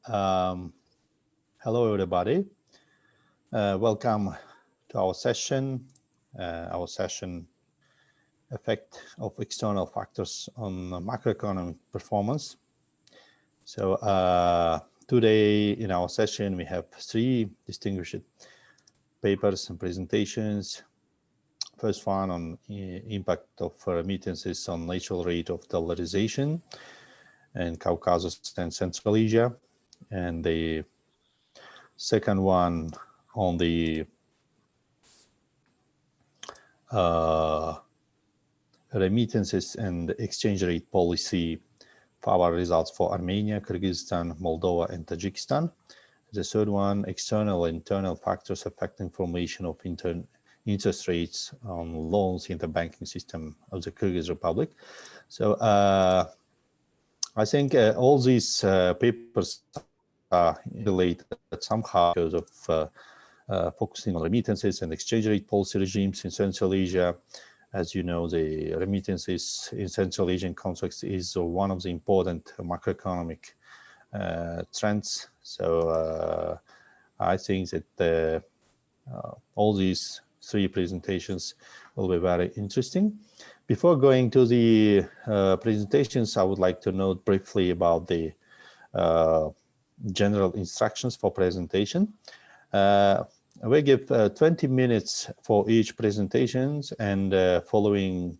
Um, Hello, everybody. Welcome to our session. Effect of external factors on macroeconomic performance. So today in our session, we have three distinguished papers and presentations. First one on impact of remittances on natural rate of dollarization in Caucasus and Central Asia. And the second one on the remittances and exchange rate policy for our results for Armenia, Kyrgyzstan, Moldova, and Tajikistan. The third one, external and internal factors affecting formation of interest rates on loans in the banking system of the Kyrgyz Republic. So I think all these papers are related somehow because of focusing on remittances and exchange rate policy regimes in Central Asia. As you know, the remittances in Central Asian context is one of the important macroeconomic trends. So I think that all these three presentations will be very interesting. Before going to the presentations, I would like to note briefly about the general instructions for presentation. We give 20 minutes for each presentations, and following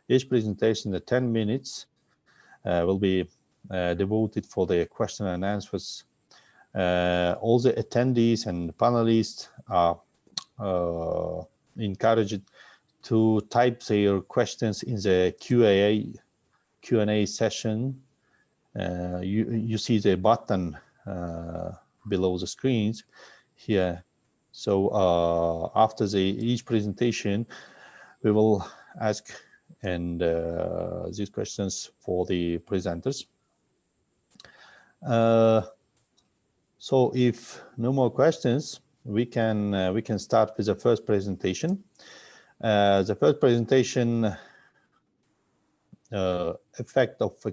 each presentation, the 10 minutes will be devoted for the question and answers. All the attendees and panelists are encouraged to type their questions in the Q&A session. You see the button below the screens here. So after each presentation, we will ask these questions for the presenters. So if no more questions, we can start with the first presentation. The first presentation, effect of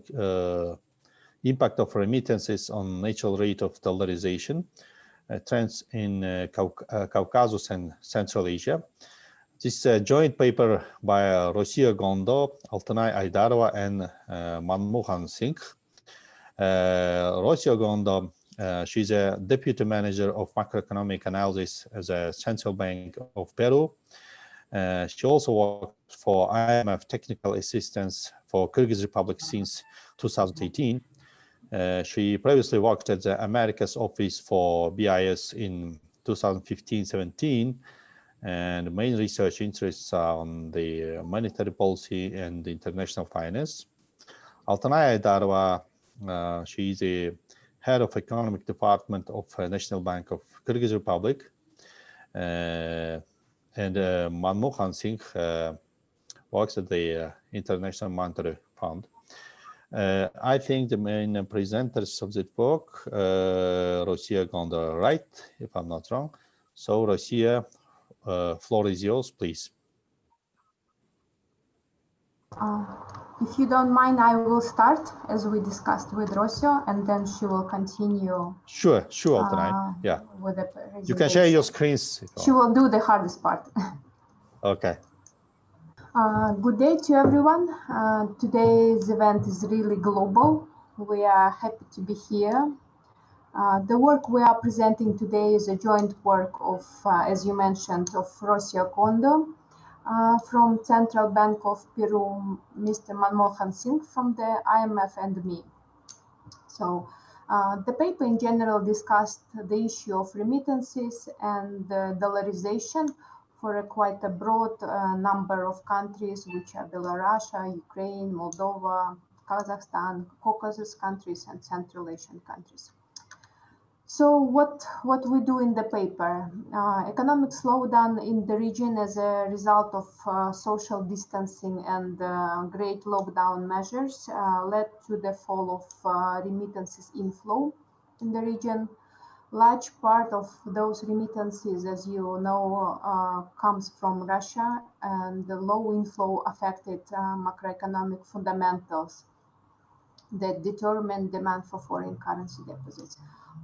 impact of remittances on natural rate of dollarization, trends in Caucasus and Central Asia. This joint paper by Rossiya Gondo, Altanay Aydarova, and Manmohan Singh. Rossiya Gondo, she's a deputy manager of macroeconomic analysis at the Central Bank of Peru. She also worked for IMF technical assistance for Kyrgyz Republic since 2018. She previously worked at the Americas office for BIS in 2015-17, and main research interests are on the monetary policy and international finance. Altanay Aydarova, she is the head of economic department of National Bank of Kyrgyz Republic. And Manmohan Singh works at the International Monetary Fund. I think the main presenters of that work, Rossiya Gondo, right, if I'm not wrong. So Rossiya, floor is yours, please. If you don't mind, I will start as we discussed with Rossiya, and then she will continue. Sure, Altanay. Yeah. With the presentation. You can share your screens. She will do the hardest part. Okay. Good day to everyone. Today's event is really global. We are happy to be here. The work we are presenting today is a joint work of, as you mentioned, of Rossiya Gondo from Central Bank of Peru, Mr. Manmohan Singh from the IMF, and me. So the paper in general discussed the issue of remittances and dollarization for quite a broad number of countries, which are Belarus, Ukraine, Moldova, Kazakhstan, Caucasus countries, and Central Asian countries. So what we do in the paper? Economic slowdown in the region as a result of social distancing and great lockdown measures led to the fall of remittances inflow in the region. Large part of those remittances, as you know, comes from Russia, and the low inflow affected macroeconomic fundamentals. that determine demand for foreign currency deposits.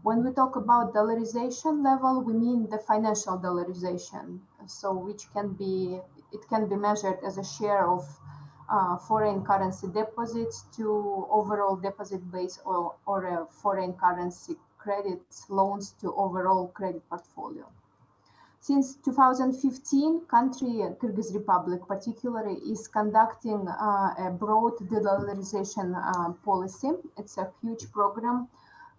When we talk about dollarization level, we mean the financial dollarization, so which can be measured as a share of foreign currency deposits to overall deposit base, or a foreign currency credits loans to overall credit portfolio. Since 2015, country, Kyrgyz Republic particularly, is conducting a broad de-dollarization policy. It's a huge program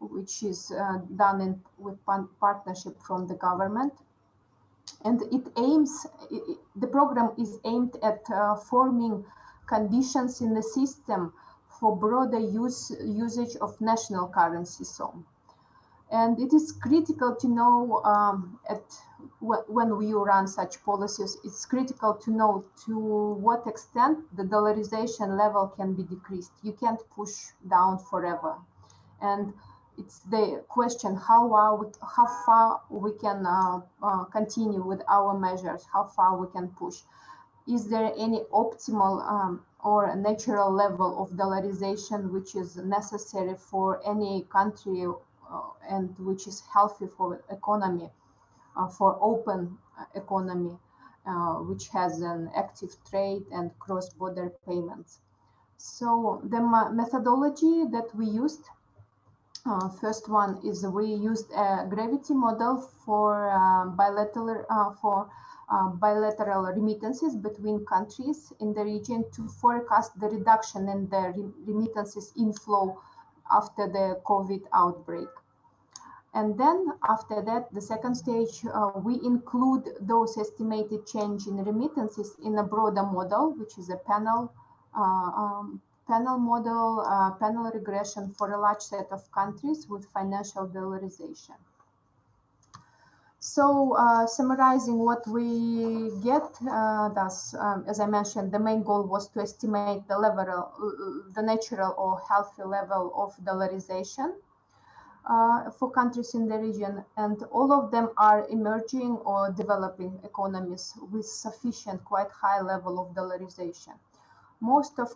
which is done with partnership from the government. And the program is aimed at forming conditions in the system for broader usage of national currency. And it is critical to know when you run such policies, it's critical to know to what extent the dollarization level can be decreased. You can't push down forever. And it's the question, how far we can continue with our measures, how far we can push. Is there any optimal or a natural level of dollarization which is necessary for any country and which is healthy for economy, for open economy, which has an active trade and cross-border payments? So the methodology that we used, first one is we used a gravity model for bilateral remittances between countries in the region to forecast the reduction in the remittances inflow after the COVID outbreak. And then after that, the second stage, we include those estimated change in remittances in a broader model, which is a panel model, panel regression for a large set of countries with financial dollarization. So summarizing what we get, thus, as I mentioned, the main goal was to estimate the natural or healthy level of dollarization for countries in the region, and all of them are emerging or developing economies with sufficient, quite high level of dollarization. Most of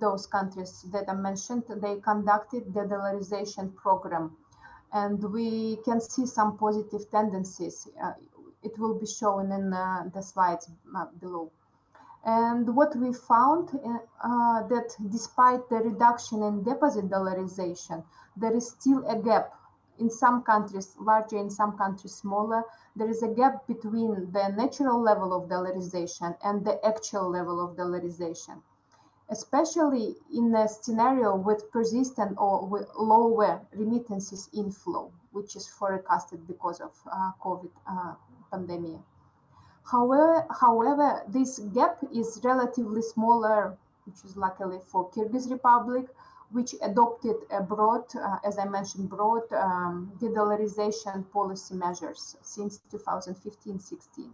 those countries that I mentioned, they conducted the dollarization program, and we can see some positive tendencies. It will be shown in the slides below. And what we found that despite the reduction in deposit dollarization, there is still a gap. In some countries larger, in some countries smaller. There is a gap between the natural level of dollarization and the actual level of dollarization, especially in a scenario with persistent or with lower remittances inflow, which is forecasted because of COVID pandemic. However, this gap is relatively smaller, which is luckily for Kyrgyz Republic, which adopted a broad, as I mentioned, broad de-dollarization policy measures since 2015-16.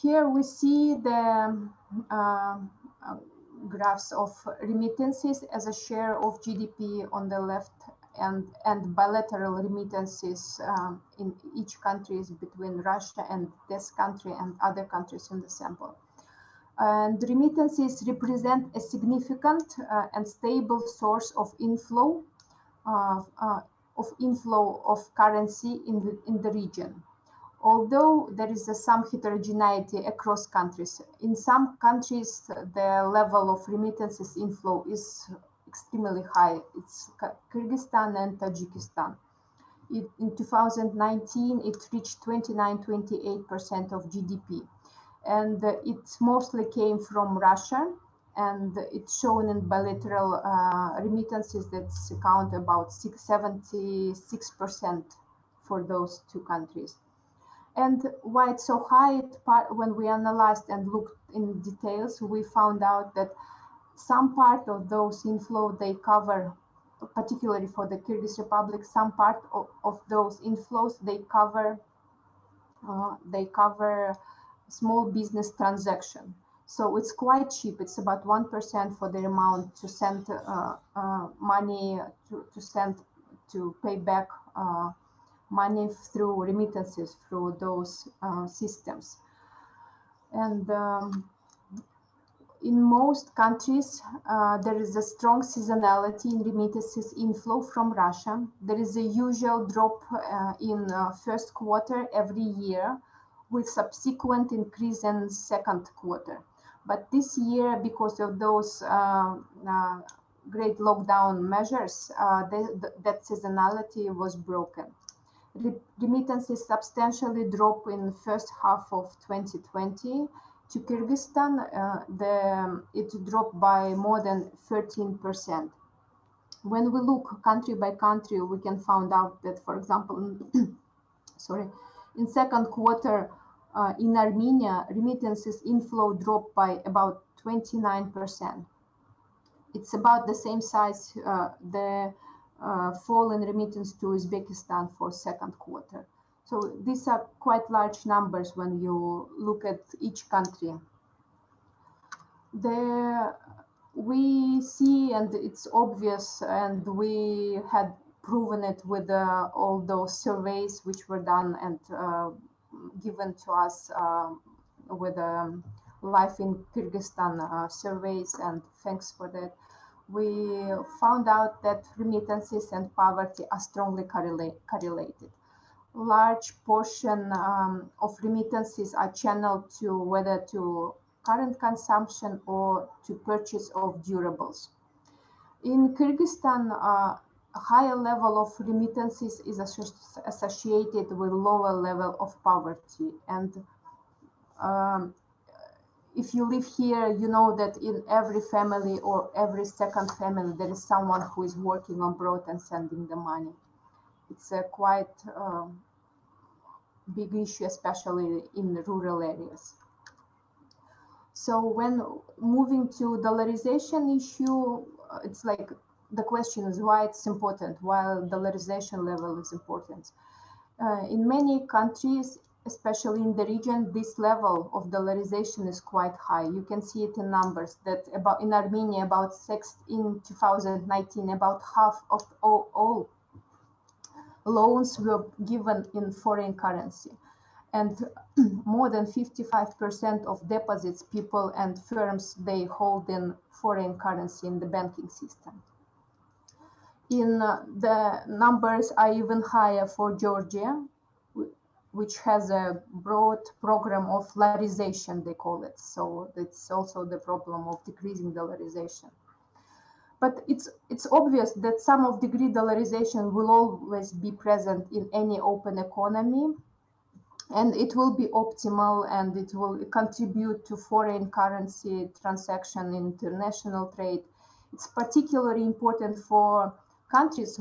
Here we see the graphs of remittances as a share of GDP on the left, and bilateral remittances in each countries between Russia and this country and other countries in the sample. And remittances represent a significant and stable source of inflow of currency in the region. Although there is some heterogeneity across countries. In some countries, the level of remittances inflow is extremely high. It's Kyrgyzstan and Tajikistan. In 2019, it reached 29-28% of GDP. And it mostly came from Russia, and it's shown in bilateral remittances that account about 76% for those two countries. And why it's so high, when we analyzed and looked in details, we found out that some part of those inflow, they cover, particularly for the Kyrgyz Republic, some part of those inflows, they cover small business transaction. So it's quite cheap. It's about 1% for the amount to send money, to pay back money through remittances through those systems. And In most countries, there is a strong seasonality in remittances inflow from Russia. There is a usual drop in first quarter every year, with subsequent increase in second quarter. But this year, because of those great lockdown measures, that seasonality was broken. Remittances substantially dropped in the first half of 2020. To Kyrgyzstan, it dropped by more than 13%. When we look country by country, we can find out that, for example, in second quarter, in Armenia, remittances inflow dropped by about 29%. It's about the same size, the fall in remittance to Uzbekistan for second quarter. So these are quite large numbers when you look at each country. We see, and it's obvious, and we had proven it with all those surveys which were done and given to us with Life in Kyrgyzstan surveys, and thanks for that. We found out that remittances and poverty are strongly correlated. Large portion of remittances are channeled to whether to current consumption or to purchase of durables. In Kyrgyzstan, a higher level of remittances is associated with lower level of poverty. And if you live here, you know that in every family or every second family, there is someone who is working abroad and sending the money. It's a quite big issue, especially in the rural areas. So when moving to dollarization issue, it's like the question is why it's important, why dollarization level is important. In many countries, especially in the region, this level of dollarization is quite high. You can see it in numbers that in Armenia, in 2019, about half of all loans were given in foreign currency, and more than 55% of deposits people and firms, they hold in foreign currency in the banking system. The numbers are even higher for Georgia, which has a broad program of larization, they call it. So it's also the problem of decreasing dollarization. But it's obvious that some of degree dollarization will always be present in any open economy, and it will be optimal, and it will contribute to foreign currency transaction in international trade. It's particularly important for countries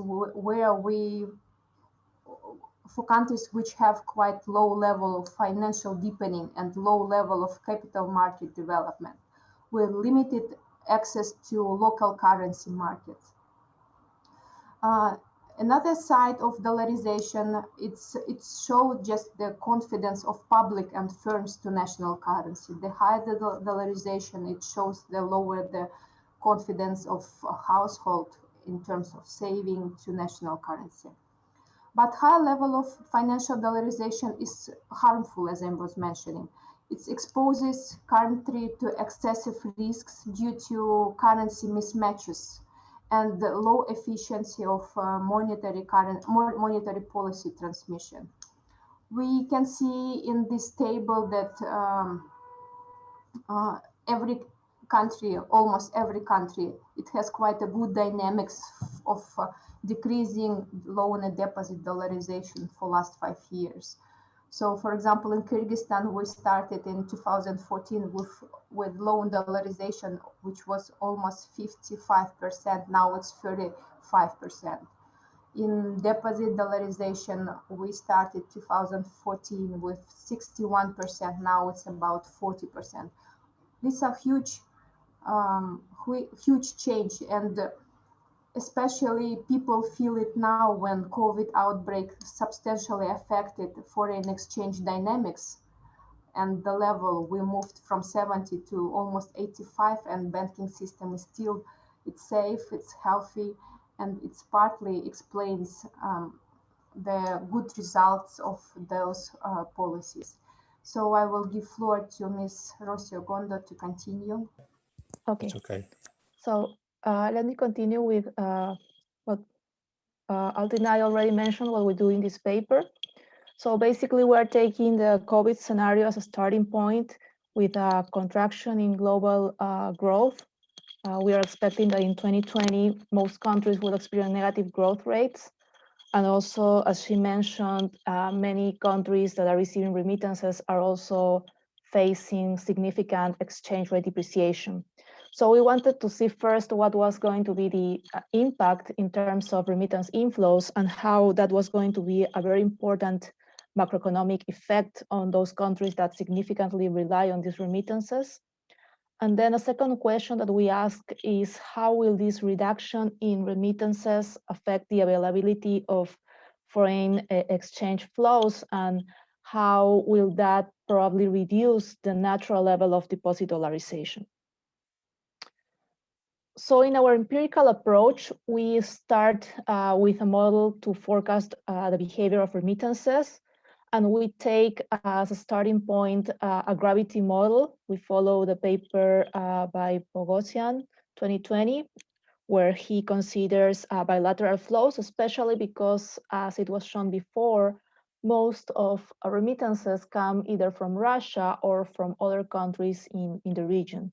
for countries which have quite low level of financial deepening and low level of capital market development, with limited access to local currency markets. Another side of dollarization, it showed just the confidence of public and firms to national currency. The higher the dollarization, it shows the lower the confidence of a household in terms of saving to national currency. But high level of financial dollarization is harmful, as I was mentioning. It exposes country to excessive risks due to currency mismatches and the low efficiency of monetary policy transmission. We can see in this table that every country, almost every country, it has quite a good dynamics of decreasing loan and deposit dollarization for last 5 years. So, for example, in Kyrgyzstan, we started in 2014 with loan dollarization, which was almost 55%. Now it's 35%. In deposit dollarization, we started 2014 with 61%. Now it's about 40%. These are huge change, and especially people feel it now when COVID outbreak substantially affected foreign exchange dynamics, and the level we moved from 70 to almost 85, and banking system is still, it's safe, it's healthy, and it's partly explains the good results of those policies. So I will give floor to Ms. Rosio Gondo to continue. Okay. It's okay. So let me continue with what Altin and I already mentioned, what we do in this paper. So basically, we're taking the COVID scenario as a starting point with a contraction in global growth. We are expecting that in 2020, most countries will experience negative growth rates. And also, as she mentioned, many countries that are receiving remittances are also facing significant exchange rate depreciation. So we wanted to see first what was going to be the impact in terms of remittance inflows and how that was going to be a very important macroeconomic effect on those countries that significantly rely on these remittances. And then a second question that we ask is how will this reduction in remittances affect the availability of foreign exchange flows, and how will that probably reduce the natural level of deposit dollarization? So in our empirical approach, we start with a model to forecast the behavior of remittances. And we take as a starting point a gravity model. We follow the paper by Bogosian 2020, where he considers bilateral flows, especially because, as it was shown before, most of remittances come either from Russia or from other countries in the region.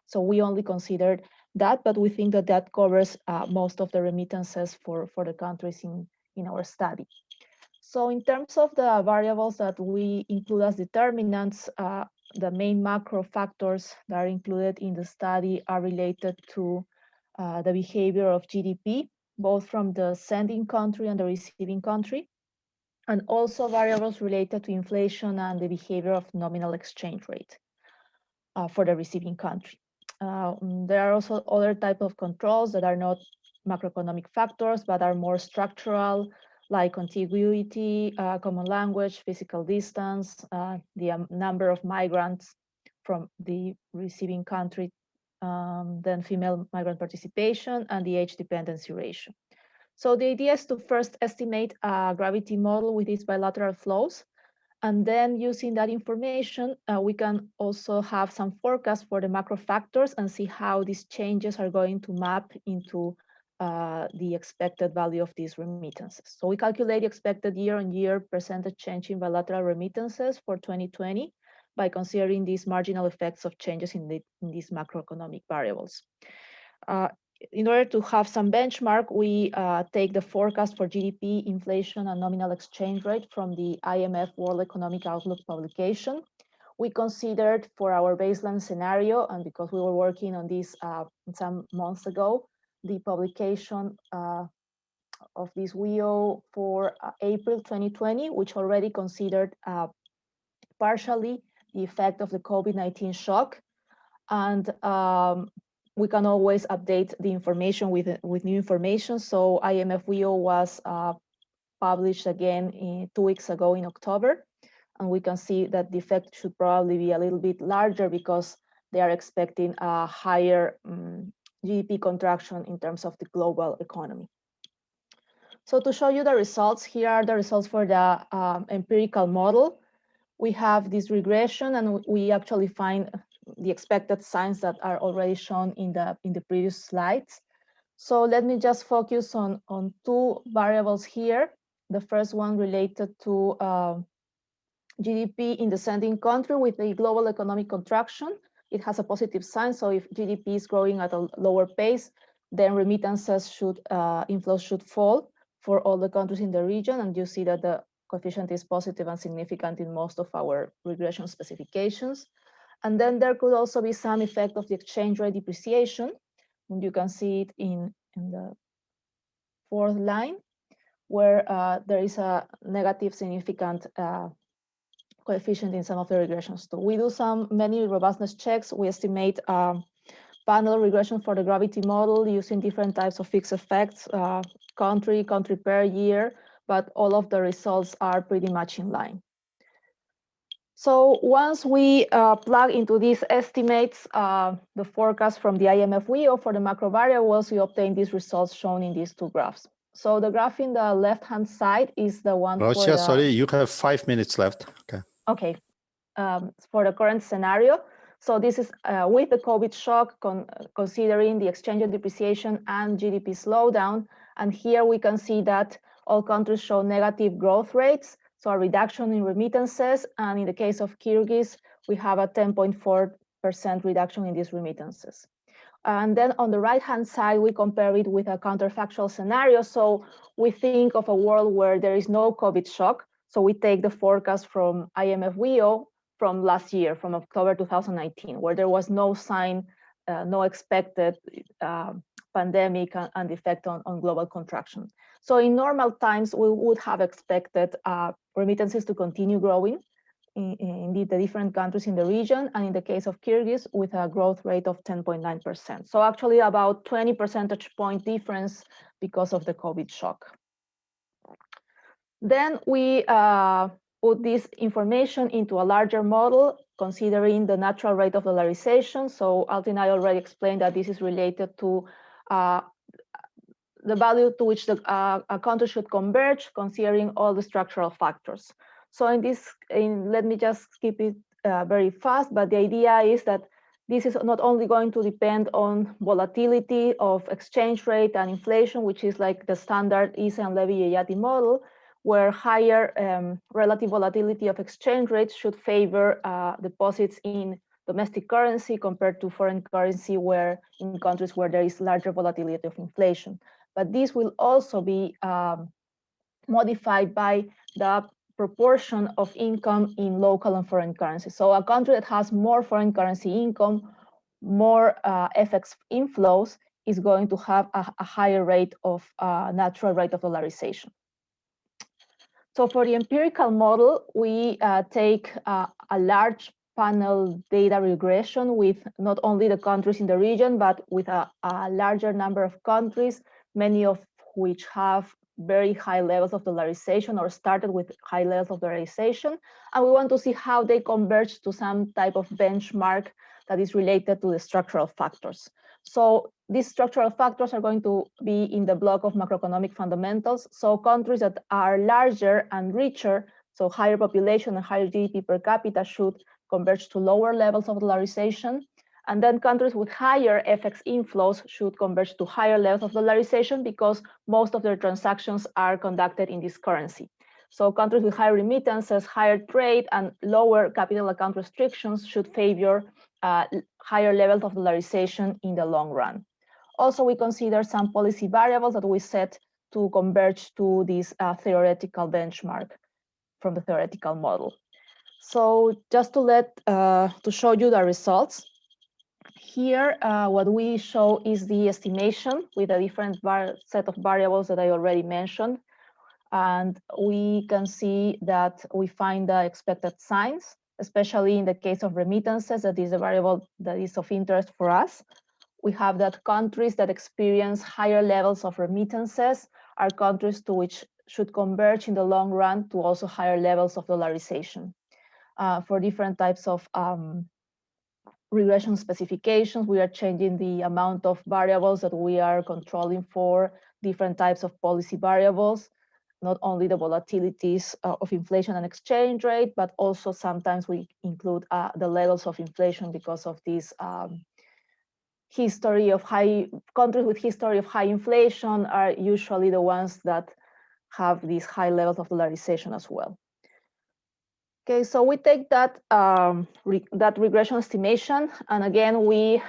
So we only considered that, but we think that that covers most of the remittances for the countries in our study. So in terms of the variables that we include as determinants, the main macro factors that are included in the study are related to the behavior of GDP, both from the sending country and the receiving country, and also variables related to inflation and the behavior of nominal exchange rate for the receiving country. There are also other type of controls that are not macroeconomic factors, but are more structural, like contiguity, common language, physical distance, the number of migrants from the receiving country, then female migrant participation, and the age dependency ratio. So the idea is to first estimate a gravity model with these bilateral flows, and then using that information, we can also have some forecasts for the macro factors and see how these changes are going to map into the expected value of these remittances. So we calculate the expected year-on-year percentage change in bilateral remittances for 2020 by considering these marginal effects of changes in these macroeconomic variables. In order to have some benchmark, we take the forecast for GDP, inflation, and nominal exchange rate from the IMF World Economic Outlook publication. We considered for our baseline scenario, and because we were working on this some months ago, the publication of this WEO for April 2020, which already considered partially the effect of the COVID-19 shock. And we can always update the information with new information. So IMF WEO was published again 2 weeks ago in October. And we can see that the effect should probably be a little bit larger because they are expecting a higher GDP contraction in terms of the global economy. So to show you the results, here are the results for the empirical model. We have this regression, and we actually find the expected signs that are already shown in the previous slides. So let me just focus on two variables here. The first one related to GDP in the sending country with a global economic contraction. It has a positive sign. So if GDP is growing at a lower pace, then remittances inflows should fall for all the countries in the region. And you see that the coefficient is positive and significant in most of our regression specifications. And then there could also be some effect of the exchange rate depreciation. And you can see it in the fourth line, where there is a negative significant coefficient in some of the regressions too. We do many robustness checks. We estimate panel regression for the gravity model using different types of fixed effects, country per year, but all of the results are pretty much in line. So once we plug into these estimates the forecast from the IMF WEO for the macro variables, we obtain these results shown in these two graphs. So the graph in the left-hand side is the one for the... Sorry, you have 5 minutes left. Okay. Okay. For the current scenario. So this is with the COVID shock, considering the exchange rate depreciation and GDP slowdown. And here we can see that all countries show negative growth rates, so a reduction in remittances. And in the case of Kyrgyz, we have a 10.4% reduction in these remittances. And then on the right-hand side, we compare it with a counterfactual scenario. So we think of a world where there is no COVID shock. So we take the forecast from IMF WIO from last year, from October 2019, where there was no sign, no expected pandemic and effect on global contraction. So in normal times, we would have expected remittances to continue growing in the different countries in the region, and in the case of Kyrgyz, with a growth rate of 10.9%. So actually about 20 percentage point difference because of the COVID shock. Then we put this information into a larger model, considering the natural rate of dollarization. So Altin, I already explained that this is related to the value to which a country should converge, considering all the structural factors. So let me just skip it very fast, but the idea is that this is not only going to depend on volatility of exchange rate and inflation, which is like the standard ISE and Levy-Yayati model, where higher relative volatility of exchange rates should favor deposits in domestic currency compared to foreign currency, where in countries where there is larger volatility of inflation. But this will also be modified by the proportion of income in local and foreign currency. So a country that has more foreign currency income, more FX inflows, is going to have a higher rate of natural rate of dollarization. So for the empirical model, we take a large panel data regression with not only the countries in the region, but with a larger number of countries, many of which have very high levels of dollarization or started with high levels of dollarization. And we want to see how they converge to some type of benchmark that is related to the structural factors. So these structural factors are going to be in the block of macroeconomic fundamentals. So countries that are larger and richer, so higher population and higher GDP per capita, should converge to lower levels of dollarization. And then countries with higher FX inflows should converge to higher levels of dollarization because most of their transactions are conducted in this currency. So countries with higher remittances, higher trade, and lower capital account restrictions should favor higher levels of dollarization in the long run. Also, we consider some policy variables that we set to converge to this theoretical benchmark from the theoretical model. So just to show you the results. Here, what we show is the estimation with a different set of variables that I already mentioned. And we can see that we find the expected signs, especially in the case of remittances, that is a variable that is of interest for us. We have that countries that experience higher levels of remittances are countries to which should converge in the long run to also higher levels of dollarization. For different types of regression specifications, we are changing the amount of variables that we are controlling for different types of policy variables, not only the volatilities of inflation and exchange rate, but also sometimes we include the levels of inflation because of this history of countries with history of high inflation are usually the ones that have these high levels of dollarization as well. Okay, so we take that that regression estimation, and again we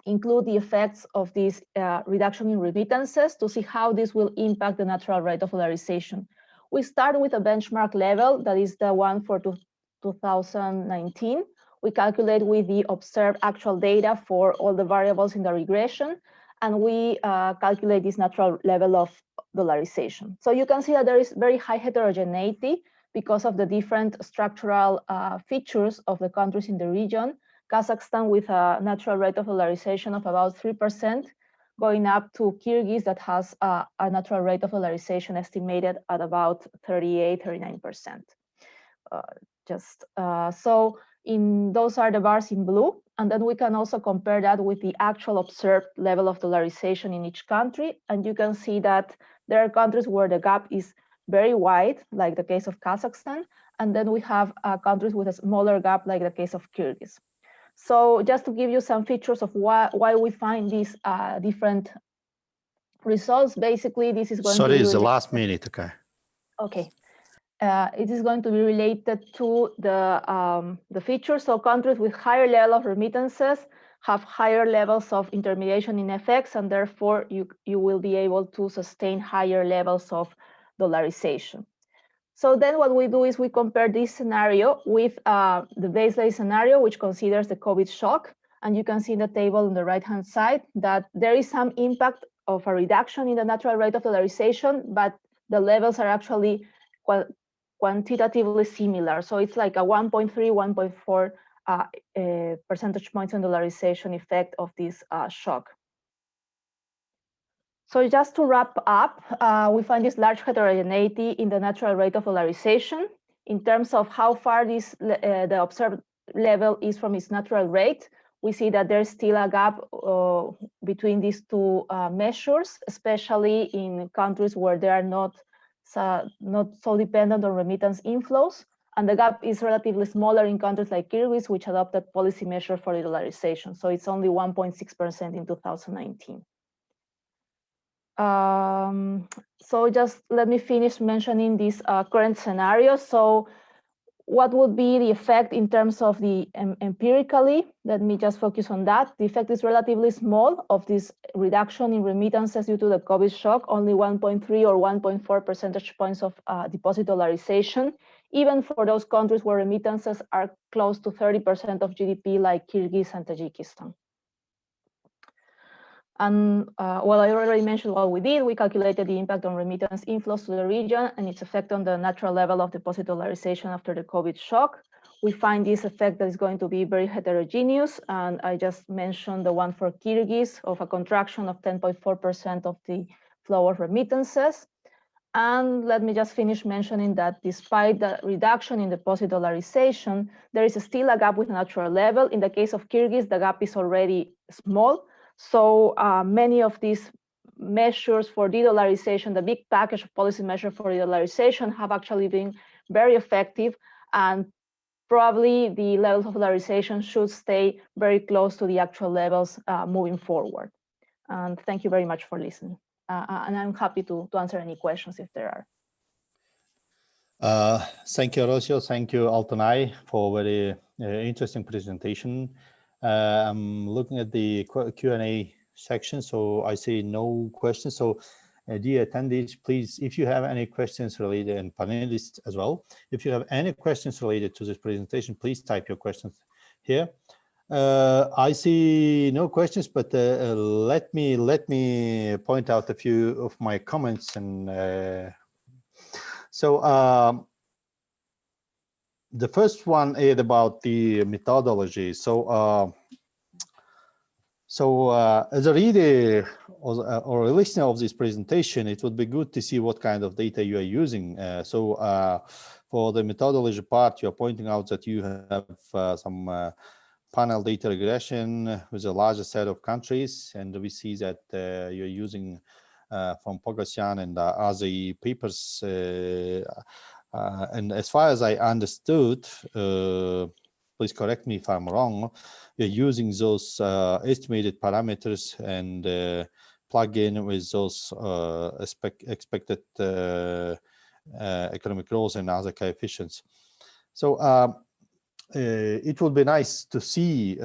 include the effects of this reduction in remittances to see how this will impact the natural rate of dollarization. We start with a benchmark level that is the one for 2019. We calculate with the observed actual data for all the variables in the regression, and we calculate this natural level of dollarization. So you can see that there is very high heterogeneity because of the different structural features of the countries in the region. Kazakhstan with a natural rate of dollarization of about 3%, going up to Kyrgyz that has a natural rate of dollarization estimated at about 38–39%. So those are the bars in blue, and then we can also compare that with the actual observed level of dollarization in each country, and you can see that there are countries where the gap is very wide, like the case of Kazakhstan, and then we have countries with a smaller gap, like the case of Kyrgyz. So just to give you some features of why we find these different results, basically this is going to be— Sorry, it's the last minute, okay. Okay. It is going to be related to the features. So countries with higher level of remittances have higher levels of intermediation in FX, and therefore you will be able to sustain higher levels of dollarization. So then what we do is we compare this scenario with the baseline scenario, which considers the COVID shock. And you can see in the table on the right-hand side that there is some impact of a reduction in the natural rate of dollarization, but the levels are actually quantitatively similar. So it's like a 1.3, 1.4 percentage points on dollarization effect of this shock. So just to wrap up, we find this large heterogeneity in the natural rate of dollarization in terms of how far the observed level is from its natural rate. We see that there's still a gap between these two measures, especially in countries where they are not so dependent on remittance inflows. And the gap is relatively smaller in countries like Kyrgyz, which adopted policy measures for dollarization. So it's only 1.6% in 2019. So just let me finish mentioning this current scenario. So what would be the effect in terms of the empirically? Let me just focus on that. The effect is relatively small of this reduction in remittances due to the COVID shock, only 1.3 or 1.4 percentage points of deposit dollarization, even for those countries where remittances are close to 30% of GDP, like Kyrgyz and Tajikistan. And well, I already mentioned what we did. We calculated the impact on remittance inflows to the region and its effect on the natural level of deposit dollarization after the COVID shock. We find this effect that is going to be very heterogeneous. And I just mentioned the one for Kyrgyz of a contraction of 10.4% of the flow of remittances. And let me just finish mentioning that despite the reduction in deposit dollarization, there is still a gap with the natural level. In the case of Kyrgyz, the gap is already small. So many of these measures for de-dollarization, the big package of policy measures for de-dollarization, have actually been very effective, and probably the levels of dollarization should stay very close to the actual levels moving forward. And thank you very much for listening. And I'm happy to answer any questions if there are. Thank you, Rocio. Thank you, Altonai, for a very interesting presentation. I'm looking at the Q&A section, so I see no questions. So dear attendees, please, if you have any questions related, and panelists as well, if you have any questions related to this presentation, please type your questions here. I see no questions, but let me point out a few of my comments. And the first one is about the methodology. So as a reader or a listener of this presentation, it would be good to see what kind of data you are using. For the methodology part, you're pointing out that you have some panel data regression with a larger set of countries, and we see that you're using from Pogosyan and other papers. And as far as I understood, please correct me if I'm wrong, you're using those estimated parameters and plug in with those expected economic growth and other coefficients. So it would be nice to see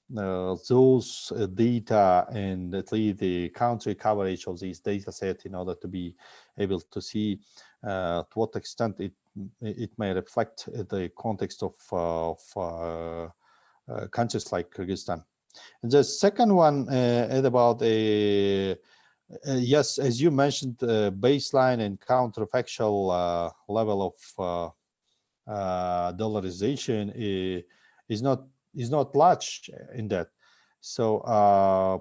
those data and at least the country coverage of these data set in order to be able to see to what extent it may reflect the context of countries like Kyrgyzstan. And the second one is about yes, as you mentioned, baseline and counterfactual level of dollarization is not large in that. So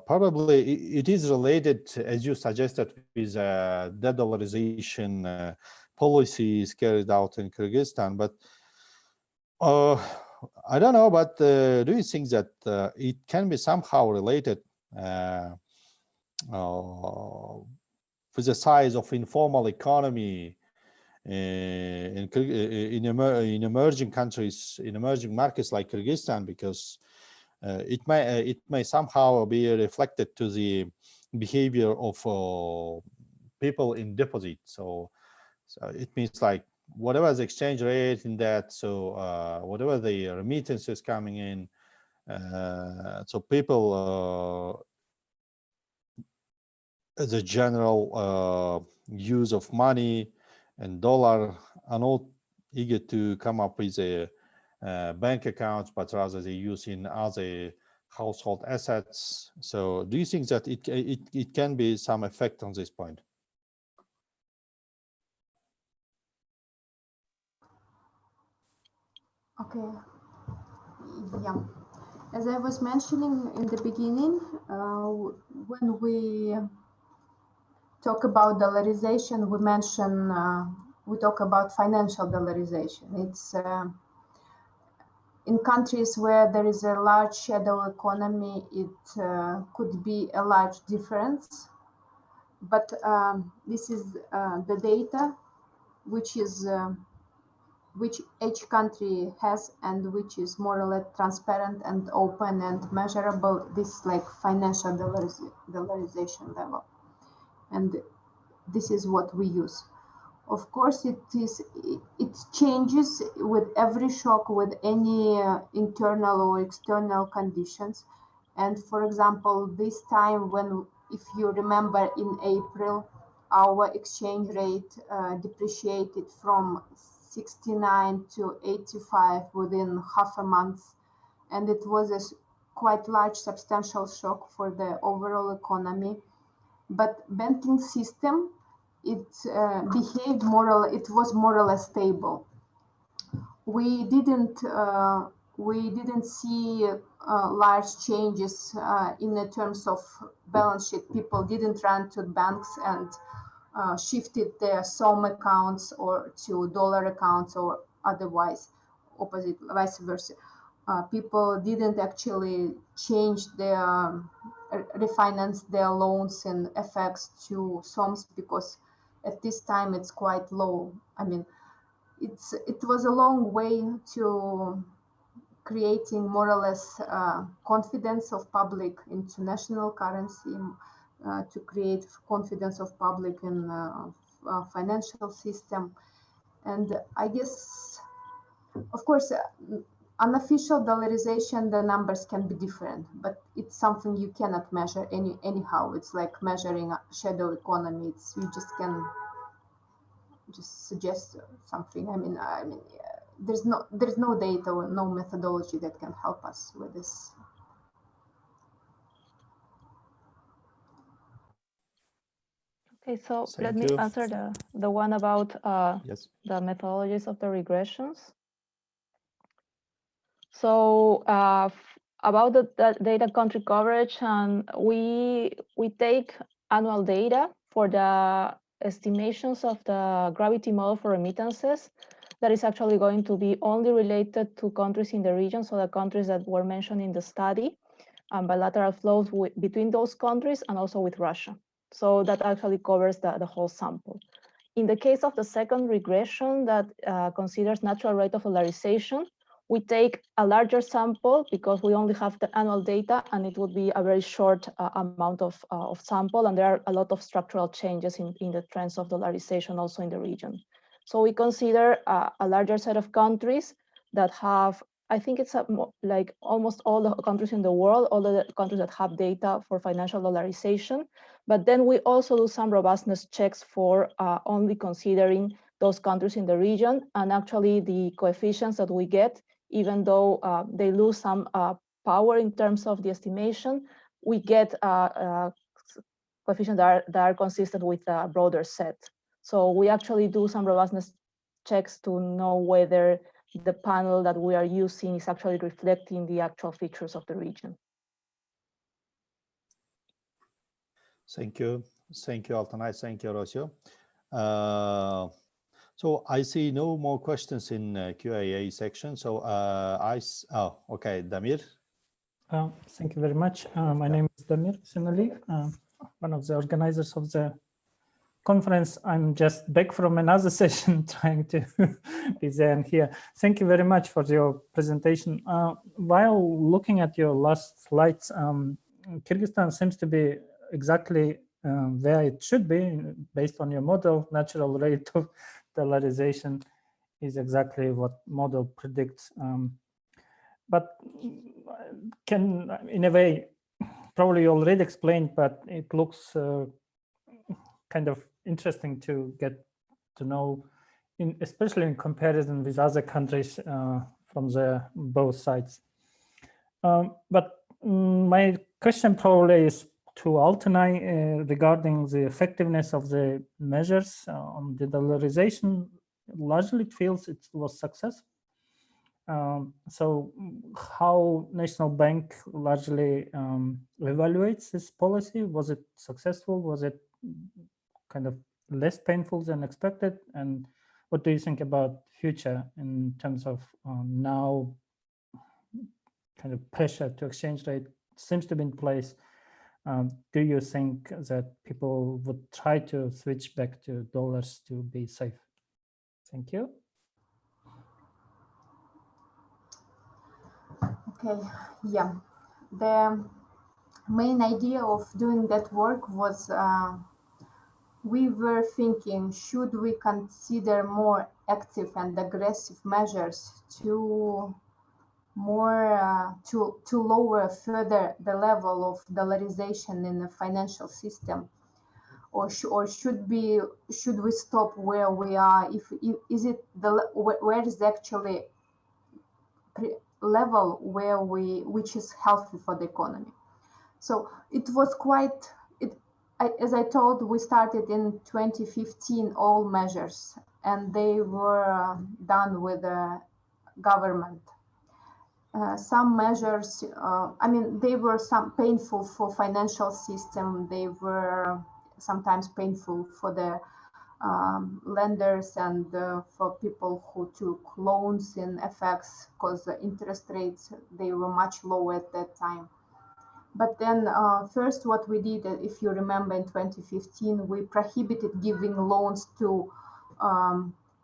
probably it is related, as you suggested, with de-dollarization policies carried out in Kyrgyzstan. But I don't know, but do you think that it can be somehow related with the size of informal economy in emerging countries, in emerging markets like Kyrgyzstan, because it may somehow be reflected to the behavior of people in deposit. So it means like whatever the exchange rate in that, so whatever the remittances coming in, so people as a general use of money and dollar are not eager to come up with a bank accounts, but rather they use in other household assets. So do you think that it can be some effect on this point? Okay, yeah. As I was mentioning in the beginning, when we talk about dollarization, we talk about financial dollarization. It's in countries where there is a large shadow economy, it could be a large difference. But this is the data which each country has and which is more or less transparent and open and measurable. This like financial dollarization level, and this is what we use. Of course, it changes with every shock, with any internal or external conditions. And for example, this time when, if you remember, in April, our exchange rate depreciated from 69 to 85 within half a month. And it was a quite large, substantial shock for the overall economy. But banking system, it behaved it was more or less stable. We didn't see large changes in the terms of balance sheet. People didn't run to banks and shifted their SOM accounts or to dollar accounts or otherwise, opposite, vice versa. People didn't actually change their refinance their loans in FX to SOMs, because at this time it's quite low. I mean, it was a long way to creating more or less confidence of public into national currency, to create confidence of public in financial system. And I guess, of course, unofficial dollarization, the numbers can be different, but it's something you cannot measure anyhow. It's like measuring a shadow economy. You just can just suggest something. I mean, there's no data or no methodology that can help us with this. Okay, so Thank let me you. answer the one about Yes. the methodologies of the regressions. So about the data country coverage, and we take annual data for the estimations of the gravity model for remittances that is actually going to be only related to countries in the region, so the countries that were mentioned in the study, and bilateral flows between those countries and also with Russia. So that actually covers the whole sample. In the case of the second regression that considers natural rate of dollarization, we take a larger sample because we only have the annual data, and it would be a very short amount of sample, and there are a lot of structural changes in the trends of dollarization also in the region. So we consider a larger set of countries that have, I think it's like almost all the countries in the world, all the countries that have data for financial dollarization. But then we also do some robustness checks for only considering those countries in the region. And actually the coefficients that we get, even though they lose some power in terms of the estimation, we get coefficients that are consistent with a broader set. So we actually do some robustness checks to know whether the panel that we are using is actually reflecting the actual features of the region. Thank you. Thank you, Altanay. Thank you, Rocio. So I see no more questions in Q&A section. So okay, Damir. Thank you very much. My name is Damir Sinali, one of the organizers of the conference. I'm just back from another session trying to be there and here. Thank you very much for your presentation. While looking at your last slides, Kyrgyzstan seems to be exactly where it should be based on your model. Natural rate of dollarization is exactly what model predicts. But can, in a way, probably you already explained, but it looks kind of interesting to get to know, especially in comparison with other countries from both sides. But my question probably is to Altanay regarding the effectiveness of the measures on the dollarization. Largely it feels it was successful. So how National Bank largely evaluates this policy? Was it successful? Was it kind of less painful than expected? And what do you think about future in terms of now kind of pressure to exchange rate seems to be in place? Do you think that people would try to switch back to dollars to be safe? Thank you. Okay, yeah. The main idea of doing that work was we were thinking, should we consider more active and aggressive measures to lower further the level of dollarization in the financial system, or should we stop where we are? Where is actually level which is healthy for the economy? So it was quite. As I told, we started in 2015 all measures, and they were done with the government. Some measures, they were some painful for financial system. They were sometimes painful for the lenders and for people who took loans in FX, because the interest rates, they were much lower at that time. But then first what we did, if you remember, in 2015, we prohibited giving loans to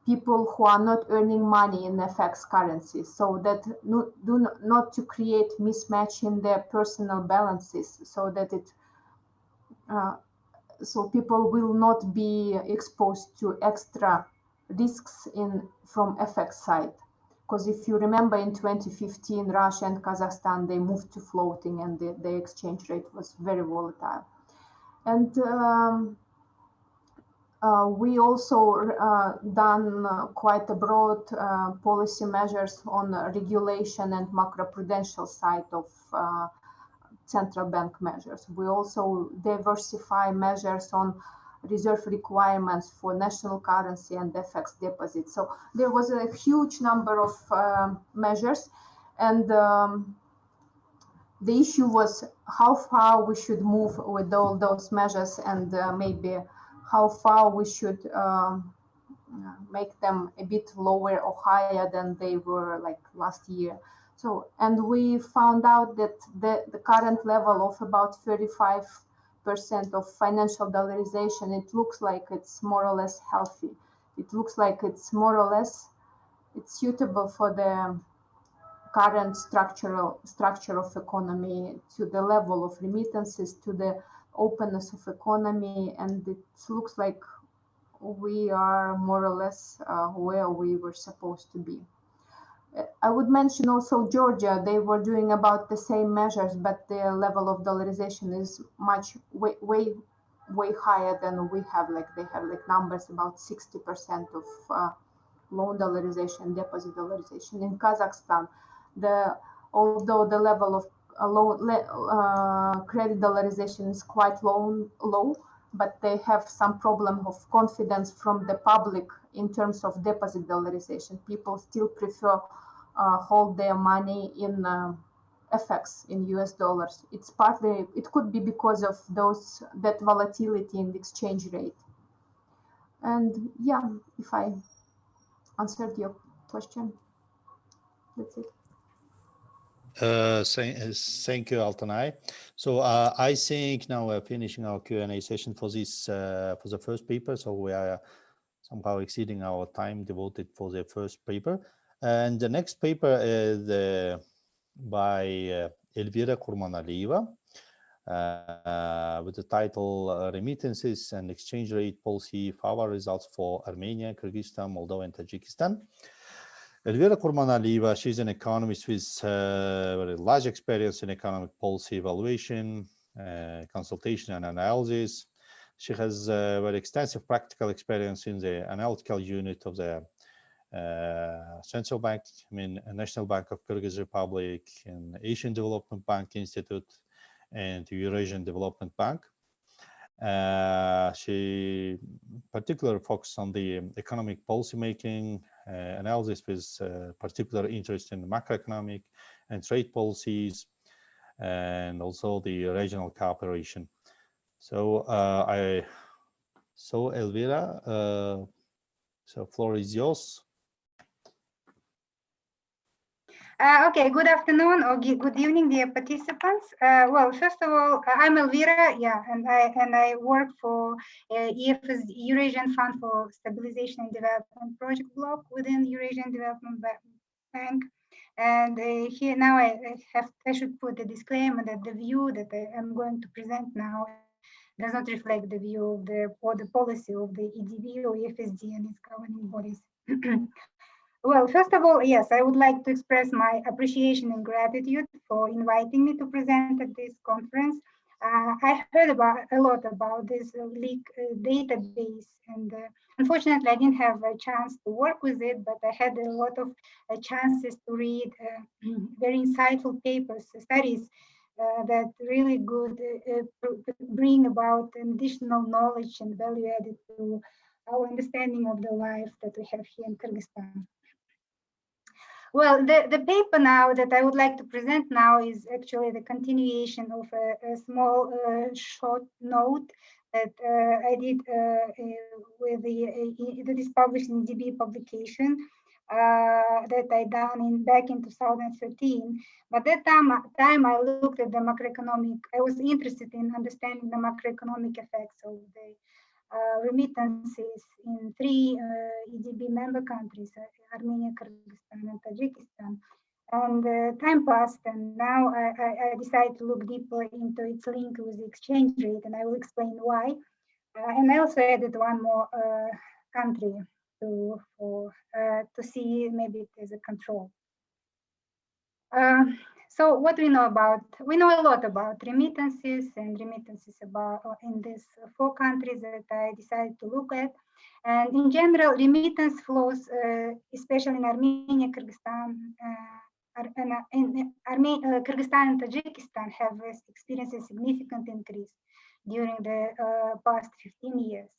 people who are not earning money in FX currency, so that not to create mismatch in their personal balances, so that so people will not be exposed to extra risks from FX side. Because if you remember, in 2015, Russia and Kazakhstan, they moved to floating, and the exchange rate was very volatile. And we also done quite a broad policy measures on regulation and macroprudential side of central bank measures. We also diversify measures on reserve requirements for national currency and FX deposits. So there was a huge number of measures, and the issue was how far we should move with all those measures, and maybe how far we should make them a bit lower or higher than they were like last year. So, and we found out that the current level of about 35% of financial dollarization, it looks like it's more or less healthy. It looks like it's more or less, it's suitable for the current structure of economy, to the level of remittances, to the openness of economy, and it looks like we are more or less where we were supposed to be. I would mention also Georgia. They were doing about the same measures, but their level of dollarization is much way higher than we have. Like they have like numbers about 60% of loan dollarization, deposit dollarization. In Kazakhstan, although the level of credit dollarization is quite low, but they have some problem of confidence from the public in terms of deposit dollarization. People still prefer hold their money in FX, in US dollars. It's partly, it could be because of that volatility in the exchange rate. And yeah, if I answered your question, that's it. Thank you, Altanay. So I think now we're finishing our Q&A session for this for the first paper. So we are somehow exceeding our time devoted for the first paper. And the next paper is by Elvira Kurmanalieva with the title Remittances and Exchange Rate Policy Forward Results for Armenia, Kyrgyzstan, Moldova, and Tajikistan. Elvira Kurmanalieva, she's an economist with very large experience in economic policy evaluation, consultation and analysis. She has very extensive practical experience in the analytical unit of the Central Bank, National Bank of Kyrgyz Republic, and Asian Development Bank Institute, and Eurasian Development Bank. She particularly focused on the economic policymaking analysis with particular interest in macroeconomic and trade policies, and also the regional cooperation. So Elvira, so floor is yours. Okay, good afternoon or good evening, dear participants. Well, first of all, I'm Elvira, yeah, and I work for EFS, Eurasian Fund for Stabilization and Development Project Block within Eurasian Development Bank. And here now I should put a disclaimer that the view that I am going to present now does not reflect the view of the policy of the EDB or EFSD and its governing bodies. Well, first of all, yes, I would like to express my appreciation and gratitude for inviting me to present at this conference. I heard a lot about this leak database, and unfortunately, I didn't have a chance to work with it, but I had a lot of chances to read very insightful papers, studies that really could bring about additional knowledge and value added to our understanding of the life that we have here in Kyrgyzstan. Well, the paper now that I would like to present now is actually the continuation of a small short note that I did with that is published in DB publication that I done back in 2013. But that time I looked at the macroeconomic. I was interested in understanding the macroeconomic effects of the remittances in three EDB member countries, Armenia, Kyrgyzstan, and Tajikistan. And time passed, and now I decided to look deeper into its link with the exchange rate, and I will explain why. And I also added one more country to see maybe it as a control. So what we know a lot about remittances about in these four countries that I decided to look at. And in general, remittance flows, especially in Armenia, Kyrgyzstan, Kyrgyzstan and Tajikistan have experienced a significant increase during the past 15 years.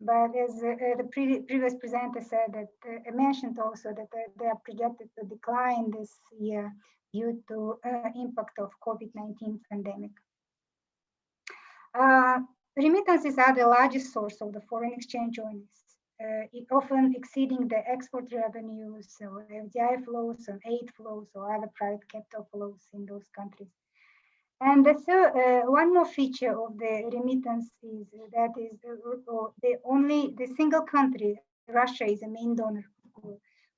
But as the previous presenter said, that mentioned also that they are projected to decline this year due to impact of COVID-19 pandemic. Remittances are the largest source of the foreign exchange earnings, often exceeding the export revenues, or FDI flows, and aid flows, or other private capital flows in those countries. And one more feature of the remittance is that is the single country, Russia, is a main donor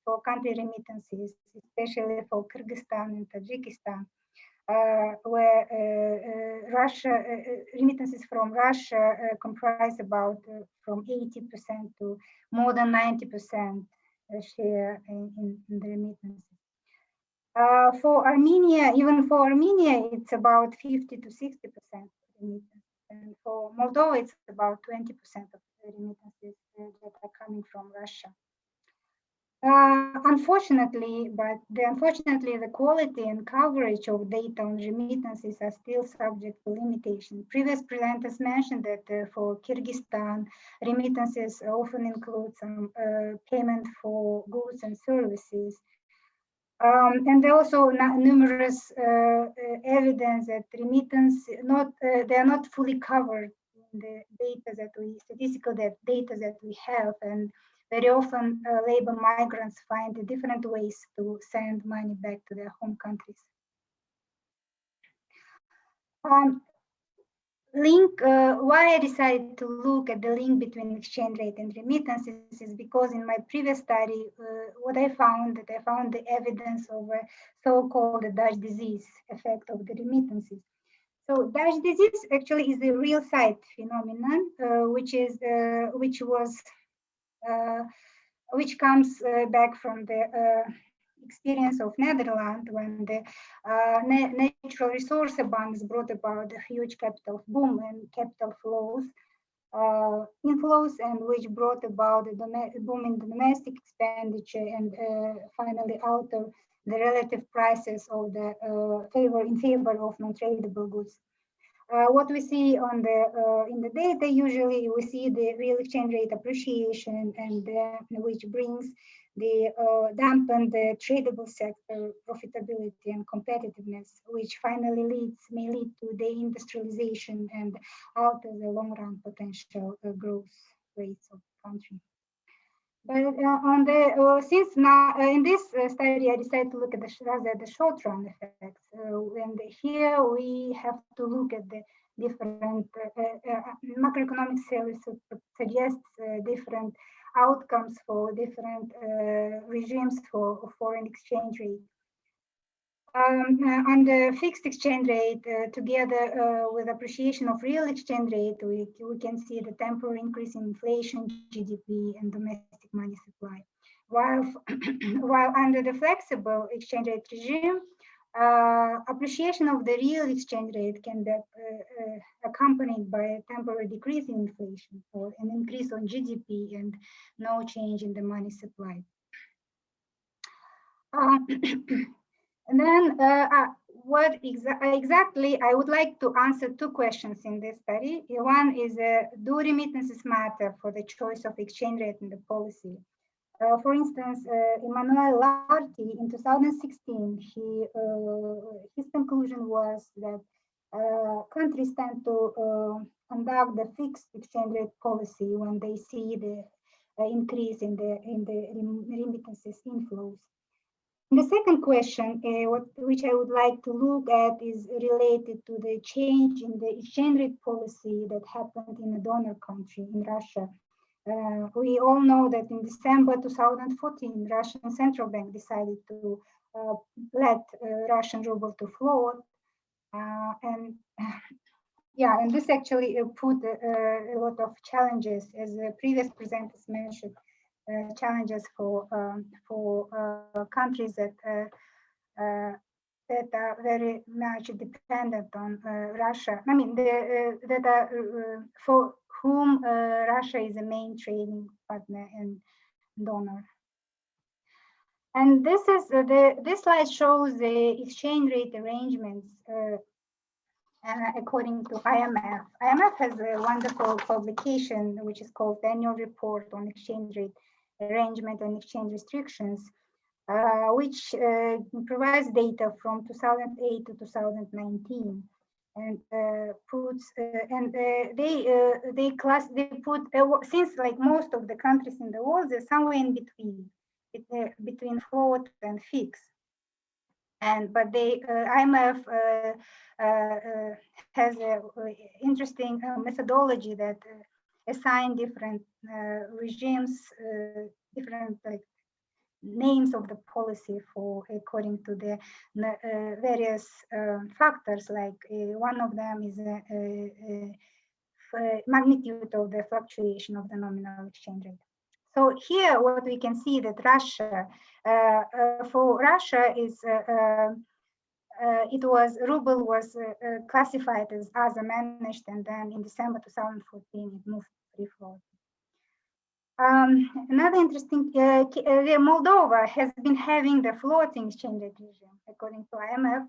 for country remittances, especially for Kyrgyzstan and Tajikistan, where remittances from Russia comprise about from 80% to more than 90% share in the remittances. For Armenia, it's about 50 to 60% remittance. And for Moldova, it's about 20% of the remittances that are coming from Russia. Unfortunately, the quality and coverage of data on remittances are still subject to limitation. Previous presenters mentioned that for Kyrgyzstan, remittances often include some payment for goods and services. And there are also numerous evidence that remittance they are not fully covered in the statistical data that we have, and very often labor migrants find different ways to send money back to their home countries. Why I decided to look at the link between exchange rate and remittances is because in my previous study, what I found the evidence of a so-called Dutch disease effect of the remittances. So Dutch disease actually is a real site phenomenon, which comes back from the experience of Netherlands when the natural resource abundance brought about a huge capital boom and capital inflows, and which brought about a boom in the domestic expenditure and finally alter the relative prices of the in favor of non-tradable goods. What we see on the in the data, usually we see the real exchange rate appreciation, and which brings the dampen the tradable sector profitability and competitiveness, which finally may lead to the industrialization and alter the long-run potential growth rates of the country. But since now in this study, I decided to look at the short-run effects. And here we have to look at the different macroeconomic theory suggests different outcomes for different regimes for foreign exchange rate. On the fixed exchange rate, together with appreciation of real exchange rate, we can see the temporary increase in inflation, GDP, and domestic money supply. While under the flexible exchange rate regime, appreciation of the real exchange rate can be accompanied by a temporary decrease in inflation or an increase on GDP and no change in the money supply. And then what exactly, I would like to answer two questions in this study. One is, do remittances matter for the choice of exchange rate in the policy? For instance, Emmanuel Larty in 2016, his conclusion was that countries tend to conduct the fixed exchange rate policy when they see the increase in the remittances inflows. The second question, which I would like to look at, is related to the change in the exchange rate policy that happened in a donor country, in Russia. We all know that in December 2014, Russian Central Bank decided to let Russian ruble to float. And this actually put a lot of challenges, as the previous presenters mentioned, challenges for countries that are very much dependent on Russia. I mean, that are for whom Russia is a main trading partner and donor. And this is this slide shows the exchange rate arrangements according to IMF. IMF has a wonderful publication which is called Annual Report on Exchange Rate Arrangement and Exchange Restrictions, which provides data from 2008 to 2019, and they put since like most of the countries in the world, they're somewhere in between float and fix. But IMF has an interesting methodology that assign different regimes, different names of the policy for according to the various factors. Like one of them is magnitude of the fluctuation of the nominal exchange rate. So here, what we can see that Russia, for Russia is ruble was classified as managed, and then in December 2014 it moved to free float. Another interesting, Moldova has been having the floating exchange rate regime according to IMF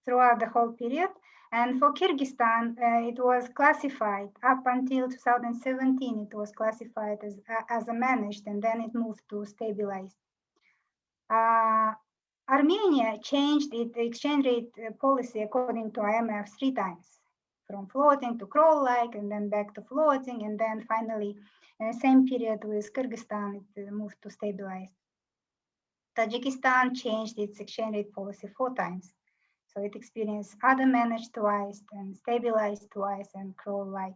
throughout the whole period. And for Kyrgyzstan, it was classified up until 2017. It was classified as a managed, and then it moved to stabilized. Armenia changed its exchange rate policy according to IMF 3 times, from floating to crawl-like, and then back to floating, and then finally, in the same period with Kyrgyzstan, it moved to stabilized. Tajikistan changed its exchange rate policy 4 times. So it experienced undermanaged twice and stabilized twice and crawl-like.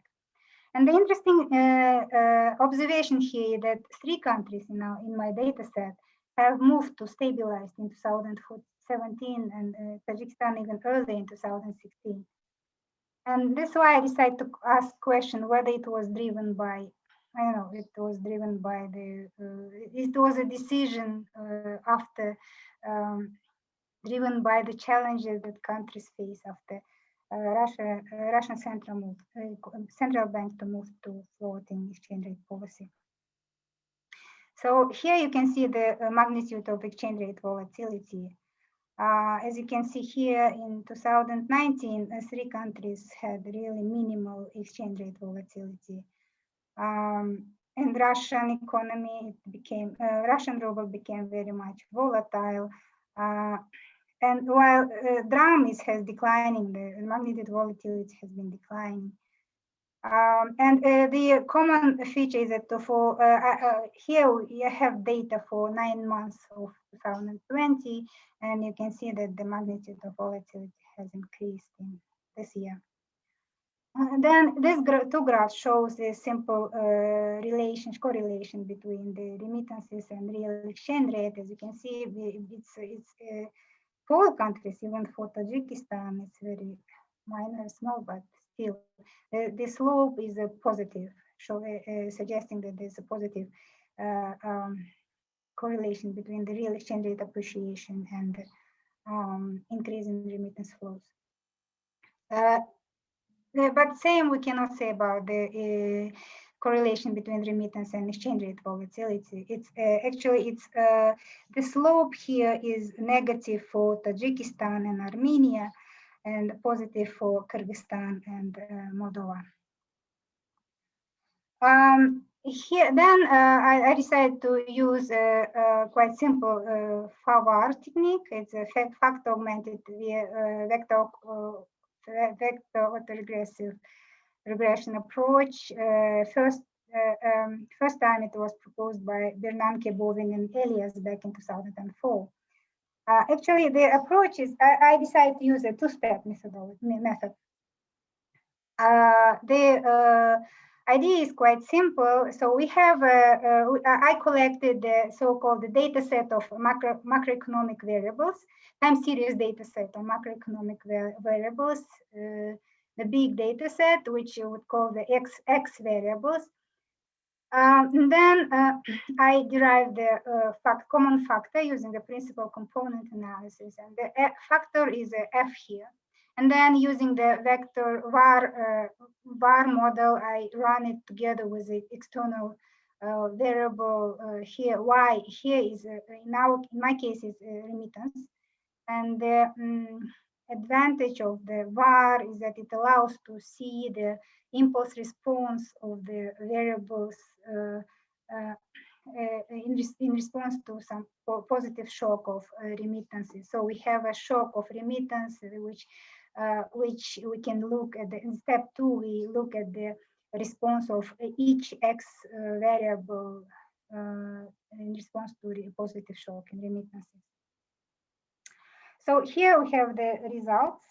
And the interesting observation here is that 3 countries in my data set have moved to stabilized in 2017 and Tajikistan even earlier in 2016. And that's why I decided to ask question whether it was driven by, I don't know, it was driven by the, it was a decision after, driven by the challenges that countries face after Russian central bank to move to floating exchange rate policy. So here you can see the magnitude of exchange rate volatility. As you can see here, in 2019, 3 countries had really minimal exchange rate volatility. And Russian economy became, Russian ruble became very much volatile. And while DRAM has declining, the magnitude volatility has been declining. And the common feature is that for here we have data for 9 months of 2020, and you can see that the magnitude of volatility has increased in this year. Then this 2 graphs shows the simple correlation between the remittances and real exchange rate. As you can see, it's for all countries, even for Tajikistan, it's very minor, small, but still, the slope is a positive, suggesting that there's a positive correlation between the real exchange rate appreciation and increase in remittance flows. But same we cannot say about the correlation between remittance and exchange rate volatility. It's actually the slope here is negative for Tajikistan and Armenia, and positive for Kyrgyzstan and Moldova. Here, then I decided to use a quite simple FAVAR technique. It's a factor augmented vector autoregressive regression approach. First time it was proposed by Bernanke, Bovin, and Elias back in 2004. Actually, the approach is, I decided to use a 2-step method. The idea is quite simple. So we have, I collected the so-called data set of macroeconomic variables, time series data set on macroeconomic variables, the big data set, which you would call the X variables. And then I derived the common factor using the principal component analysis, and the factor is F here. And then using the vector var model, I run it together with the external variable here, Y. Here is in my case is remittance, and the advantage of the var is that it allows to see the impulse response of the variables in response to some positive shock of remittances. So we have a shock of remittance, which we can look at. In step 2, we look at the response of each X variable in response to the positive shock in remittances. So here we have the results.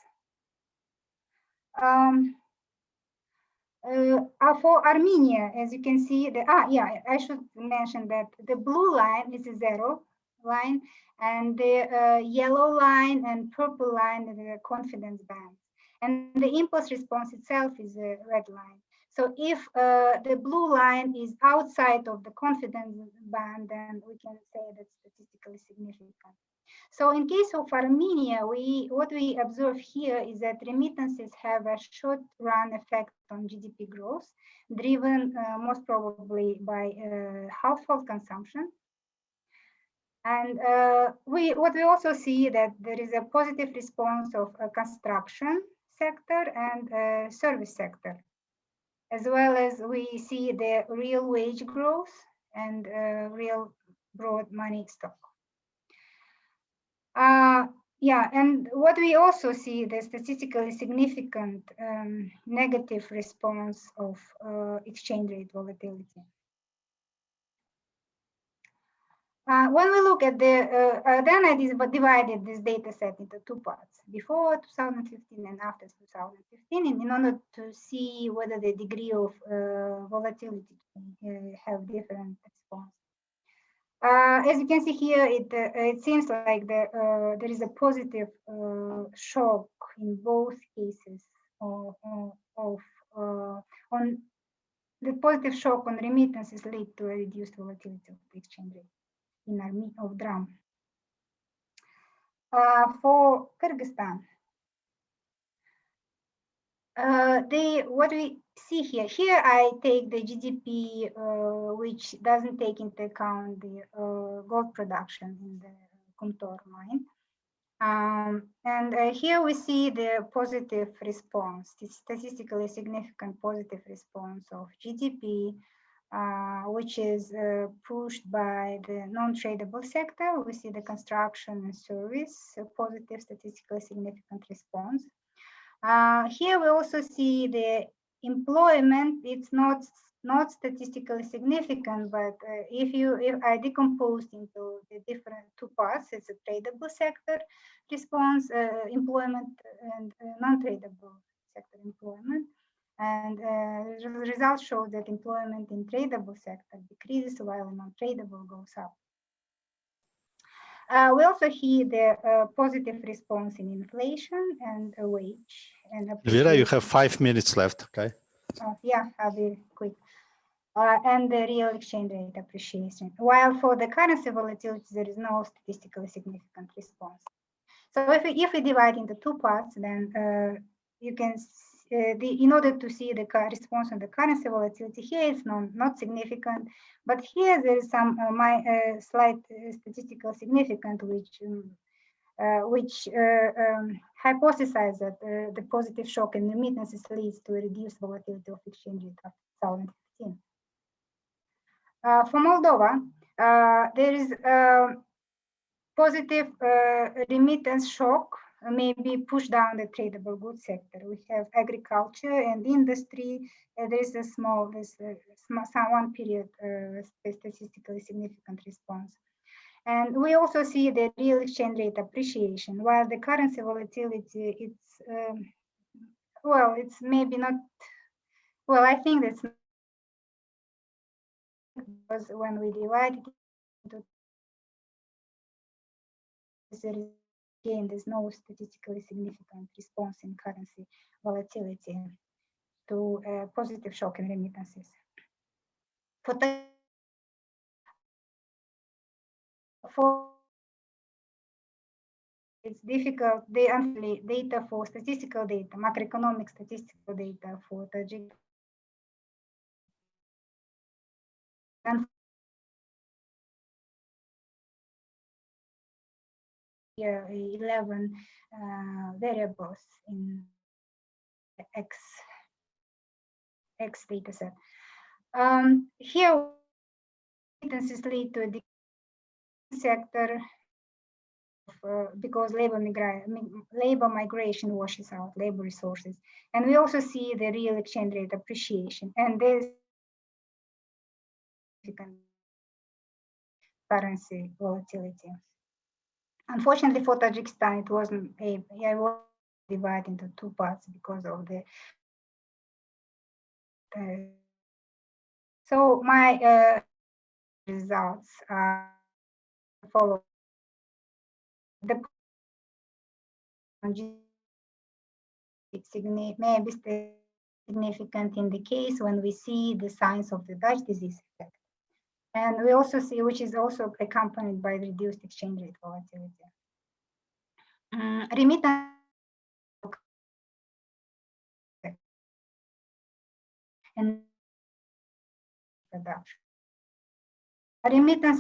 For Armenia, as you can see, I should mention that the blue line is a 0 line, and the yellow line and purple line are the confidence bands, and the impulse response itself is a red line. So if the blue line is outside of the confidence band, then we can say that's statistically significant. So in case of Armenia, what we observe here is that remittances have a short-run effect on GDP growth, driven most probably by household consumption. And what we also see that there is a positive response of a construction sector and service sector, as well as we see the real wage growth and real broad money stock. And what we also see, the statistically significant negative response of exchange rate volatility. When we look at the, then I divided this data set into two parts, before 2015 and after 2015, in order to see whether the degree of volatility have different response. As you can see here, it seems like there is a positive shock in both cases on the positive shock on remittances lead to a reduced volatility of the exchange rate in army of DRAM. For Kyrgyzstan, what we see here I take the GDP, which doesn't take into account the gold production in the Kumtor mine. And here we see the positive response, the statistically significant positive response of GDP, which is pushed by the non-tradable sector. We see the construction and service, a positive statistically significant response. Here we also see the employment. It's not statistically significant, but if I decompose into the different two parts, it's a tradable sector response, employment, and non-tradable sector employment. And the results show that employment in tradable sector decreases while non-tradable goes up. We also see the positive response in inflation and wage. And Elvira, you have 5 minutes left, okay? Yeah, I'll be quick. And the real exchange rate appreciation. While for the currency volatility, there is no statistically significant response. So if we divide into two parts, then you can in order to see the response on the currency volatility, here it's not significant, but here there is some slight statistical significance, which hypothesizes that the positive shock in remittances leads to a reduced volatility of exchange rate after 2015. For Moldova, there is a positive remittance shock maybe push down the tradable goods sector. We have agriculture and industry. There is a one period statistically significant response. And we also see the real exchange rate appreciation, while the currency volatility, it's, well, it's maybe not, well, I think that's because when we divide it into again, there's no statistically significant response in currency volatility to positive shock in remittances. It's difficult, they actually data for statistical data, macroeconomic statistical data for Tajik. And 11 variables in X data set. Here, remittances lead to a decrease sector because labor migration washes out labor resources, and we also see the real exchange rate appreciation, and there's currency volatility. Unfortunately, for Tajikistan, it wasn't I was divided into two parts because of the. So my results are follow. The may be significant in the case when we see the signs of the Dutch disease effect. And we also see, which is also accompanied by reduced exchange rate volatility. Remittance and production. Remittance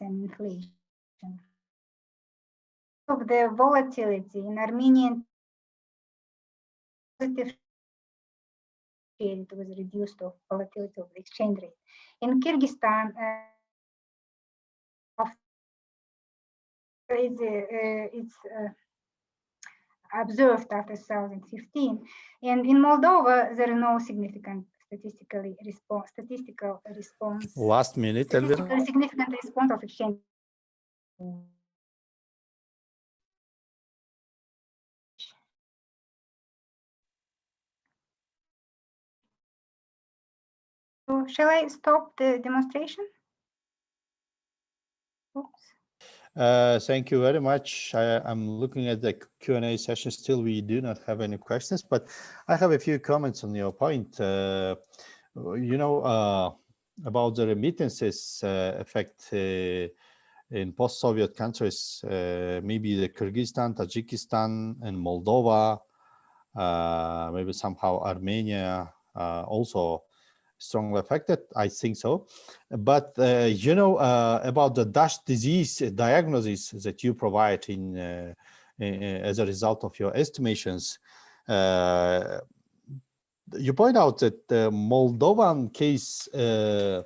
and inflation. Of the volatility in Armenian positive it was reduced of volatility of the exchange rate. In Kyrgyzstan, observed after 2015. And in Moldova, there are no significant statistical response. Last minute, Elvira. Statistically significant response of exchange. So shall I stop the demonstration? Oops. Thank you very much. I'm looking at the Q&A session. Still, we do not have any questions, but I have a few comments on your point. About the remittances effect in post-Soviet countries, maybe the Kyrgyzstan, Tajikistan, and Moldova, maybe somehow Armenia also strongly affected. I think so. But about the Dash disease diagnosis that you provide in as a result of your estimations, you point out that the Moldovan case there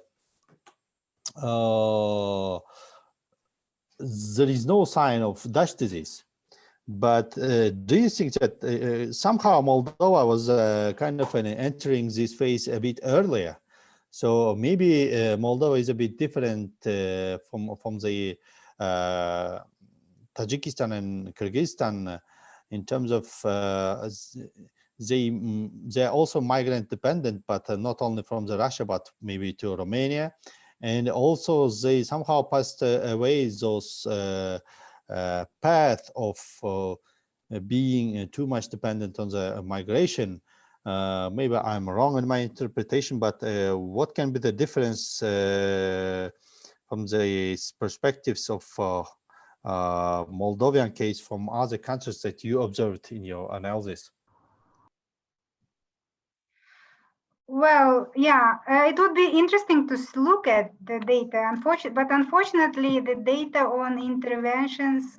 is no sign of Dash disease. But do you think that somehow Moldova was kind of entering this phase a bit earlier? So maybe Moldova is a bit different from the Tajikistan and Kyrgyzstan in terms of they're also migrant dependent, but not only from the Russia, but maybe to Romania. And also they somehow passed away those path of being too much dependent on the migration. Maybe I'm wrong in my interpretation, but what can be the difference from the perspectives of Moldovan case from other countries that you observed in your analysis? Well, yeah, it would be interesting to look at the data. Unfortunately, the data on interventions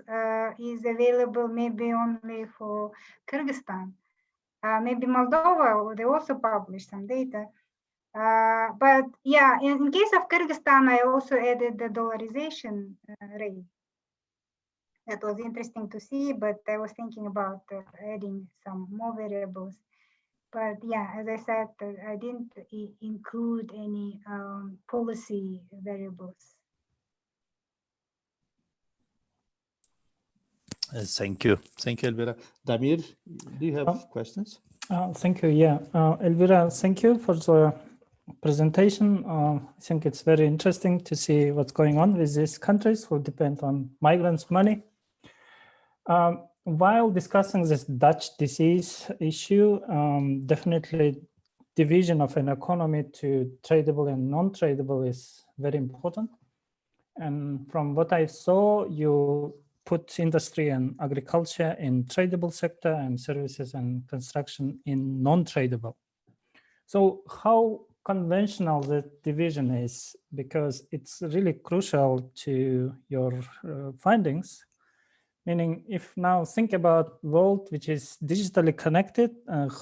is available maybe only for Kyrgyzstan. Maybe Moldova, they also publish some data. But yeah, in case of Kyrgyzstan, I also added the dollarization rate. That was interesting to see, but I was thinking about adding some more variables. But yeah, as I said, I didn't include any policy variables. Thank you. Thank you, Elvira. Damir, do you have questions? Thank you. Yeah, Elvira, thank you for the presentation. I think it's very interesting to see what's going on with these countries who depend on migrants' money. While discussing this Dutch disease issue, definitely division of an economy to tradable and non-tradable is very important. And from what I saw, you put industry and agriculture in tradable sector and services and construction in non-tradable. So how conventional the division is, because it's really crucial to your findings. Meaning, if now think about world which is digitally connected,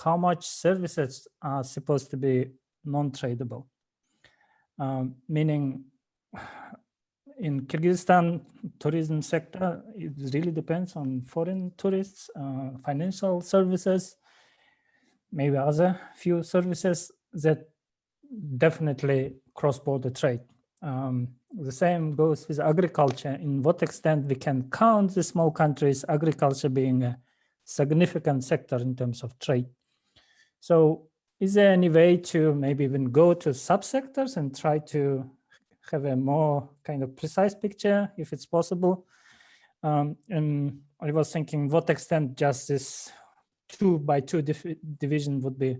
how much services are supposed to be non-tradable? Meaning, in Kyrgyzstan, tourism sector, it really depends on foreign tourists, financial services, maybe other few services that definitely cross-border trade. The same goes with agriculture. In what extent we can count the small countries, agriculture being a significant sector in terms of trade. So is there any way to maybe even go to subsectors and try to have a more kind of precise picture, if it's possible? And I was thinking what extent just this 2x2 division would be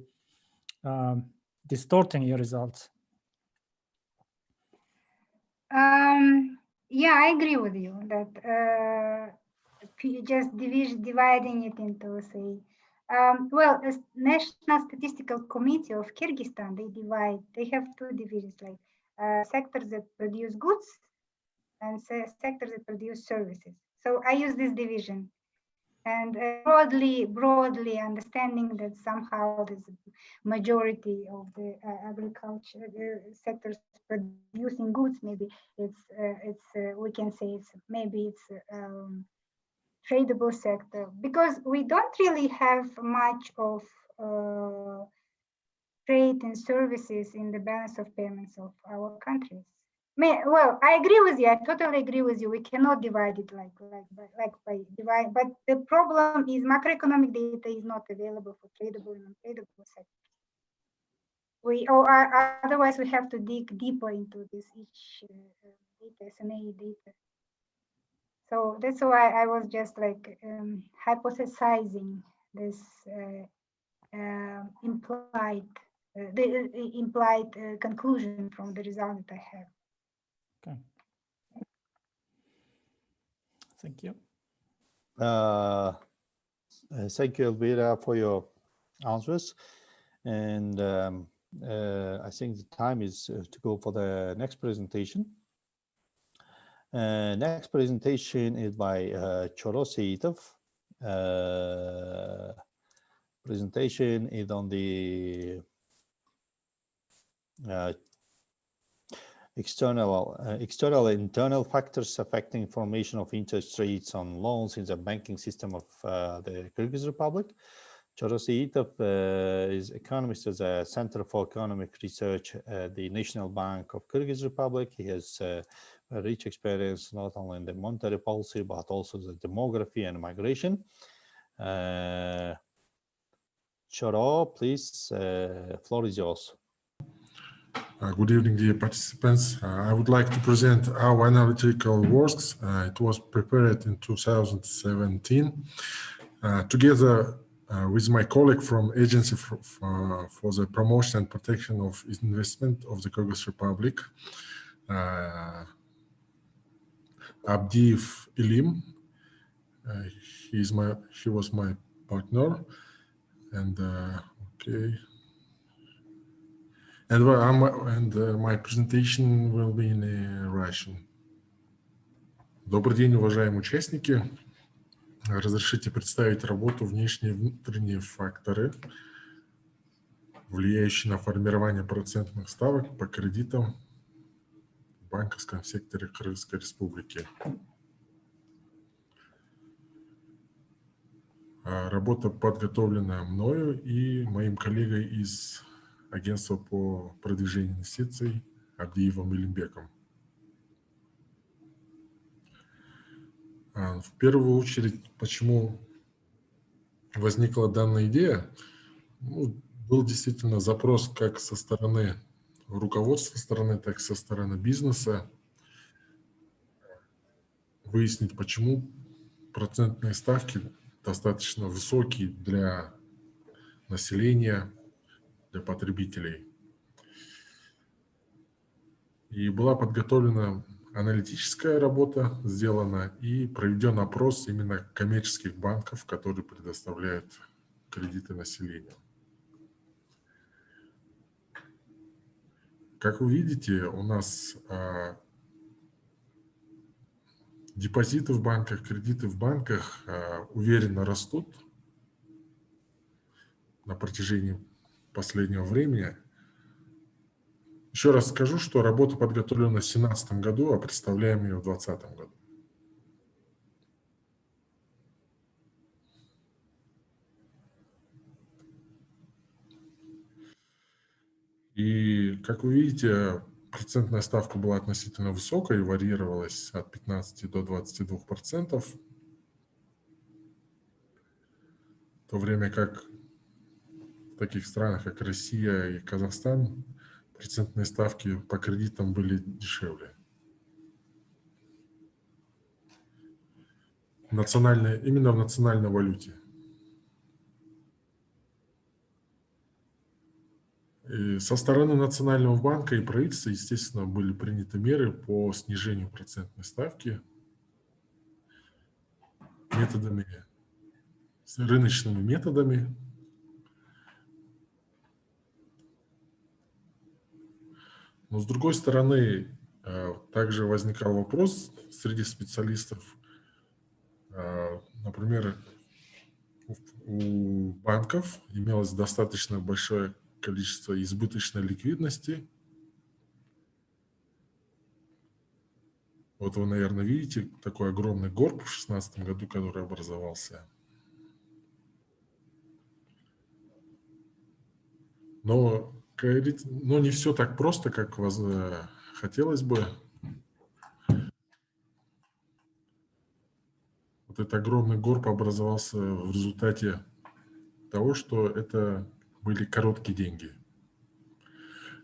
distorting your results. Yeah, I agree with you that just dividing it into, say, well, the National Statistical Committee of Kyrgyzstan, they have two divisions, like sectors that produce goods and sectors that produce services. So I use this division. And broadly understanding that somehow there's a majority of the agriculture sectors producing goods, maybe we can say it's tradable sector, because we don't really have much of trade and services in the balance of payments of our countries. Well, I agree with you. I totally agree with you. We cannot divide it by divide. But the problem is macroeconomic data is not available for tradable and non-tradable sectors. Otherwise we have to dig deeper into this each data, SMA data. So that's why I was just like hypothesizing this implied conclusion from the result that I have. Okay. Thank you. Thank you, Elvira, for your answers. And I think the time is to go for the next presentation. Next presentation is by Choro Seitov. Presentation is on the external and internal factors affecting formation of interest rates on loans in the banking system of the Kyrgyz Republic. Choro Seitov is economist at the Center for Economic Research at the National Bank of Kyrgyz Republic. He has a rich experience not only in the monetary policy, but also the demography and migration. Choro, please, floor is yours. Good evening, dear participants. I would like to present our analytical works. It was prepared in 2017 together with my colleague from Agency for the Promotion and Protection of Investment of the Kyrgyz Republic, Abdiyev Ilim. He was my partner, and okay. And my presentation will be in Russian. Добрый день, уважаемые участники. Разрешите представить работу внешние и внутренние факторы, влияющие на формирование процентных ставок по кредитам в банковском секторе Кыргызской Республики. Работа подготовлена мною и моим коллегой из Агентства по продвижению инвестиций Абдиевым Илимбеком. В первую очередь, почему возникла данная идея? Был действительно запрос как со стороны руководства страны, так и со стороны бизнеса выяснить, почему процентные ставки достаточно высокие для населения, для потребителей. И была подготовлена аналитическая работа, сделана и проведен опрос именно коммерческих банков, которые предоставляют кредиты населению. Как вы видите, у нас депозиты в банках, кредиты в банках уверенно растут на протяжении последнего времени. Еще раз скажу, что работа подготовлена в 2017 году, а представляем ее в 2020 году. И, как вы видите, процентная ставка была относительно высокой, варьировалась от 15 до 22%, в то время как в таких странах, как Россия и Казахстан, процентные ставки по кредитам были дешевле. Именно в национальной валюте. И со стороны Национального банка и правительства, естественно, были приняты меры по снижению процентной ставки рыночными методами. Но с другой стороны, также возникал вопрос среди специалистов, например, у банков имелось достаточно большое количество избыточной ликвидности, Вот вы, наверное, видите такой огромный горб в 2016 году, который образовался. Но, как говорится, не все так просто, как хотелось бы. Вот этот огромный горб образовался в результате того, что это были короткие деньги.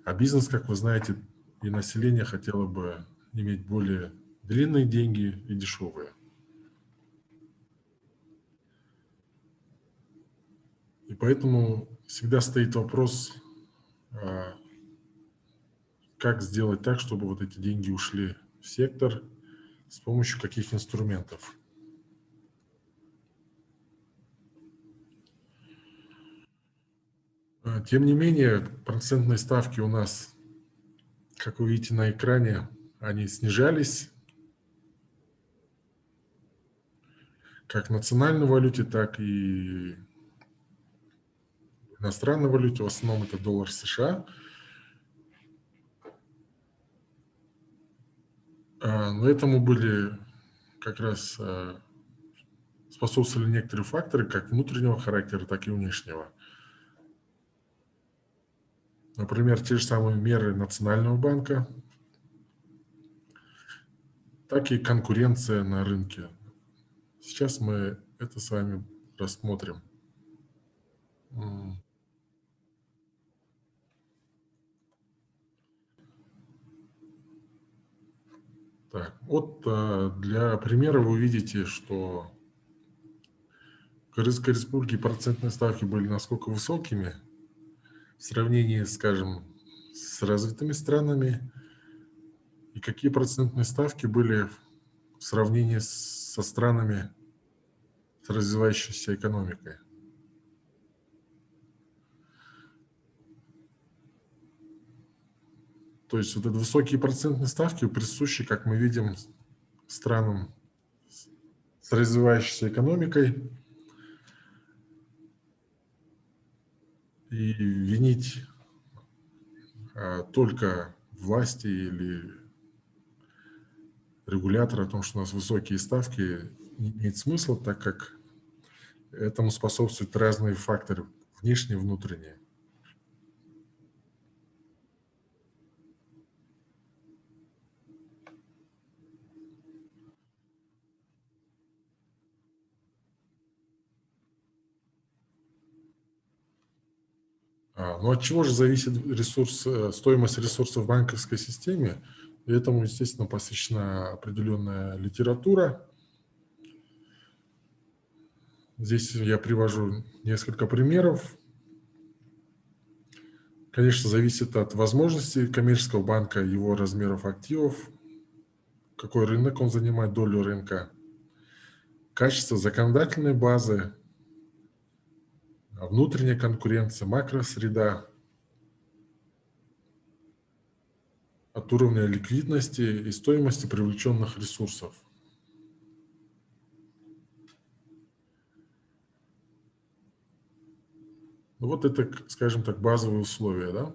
А бизнес, как вы знаете, и население хотело бы иметь более длинные деньги и дешевые. И поэтому всегда стоит вопрос, как сделать так, чтобы вот эти деньги ушли в сектор, с помощью каких инструментов. Тем не менее, процентные ставки у нас, как вы видите на экране, они снижались как в национальной валюте, так и в иностранной валюте, в основном это доллар США. Но этому были как раз способствовали некоторые факторы, как внутреннего характера, так и внешнего. Например, те же самые меры Национального банка, так и конкуренция на рынке. Сейчас мы это с вами рассмотрим. Так, вот для примера вы видите, что в Кыргызской республике процентные ставки были насколько высокими в сравнении, скажем, с развитыми странами, и какие процентные ставки были в сравнении со странами с развивающейся экономикой. То есть вот эти высокие процентные ставки присущи, как мы видим, странам с развивающейся экономикой. И винить только власти или регулятора о том, что у нас высокие ставки, не имеет смысла, так как этому способствуют разные факторы, внешние и внутренние. Ну от чего же зависит стоимость ресурсов в банковской системе? Этому, естественно, посвящена определенная литература. Здесь я привожу несколько примеров. Конечно, зависит от возможностей коммерческого банка, его размеров активов, какой рынок он занимает, долю рынка, качество законодательной базы, внутренняя конкуренция, макросреда, от уровня ликвидности и стоимости привлеченных ресурсов. Ну, вот это, скажем так, базовые условия.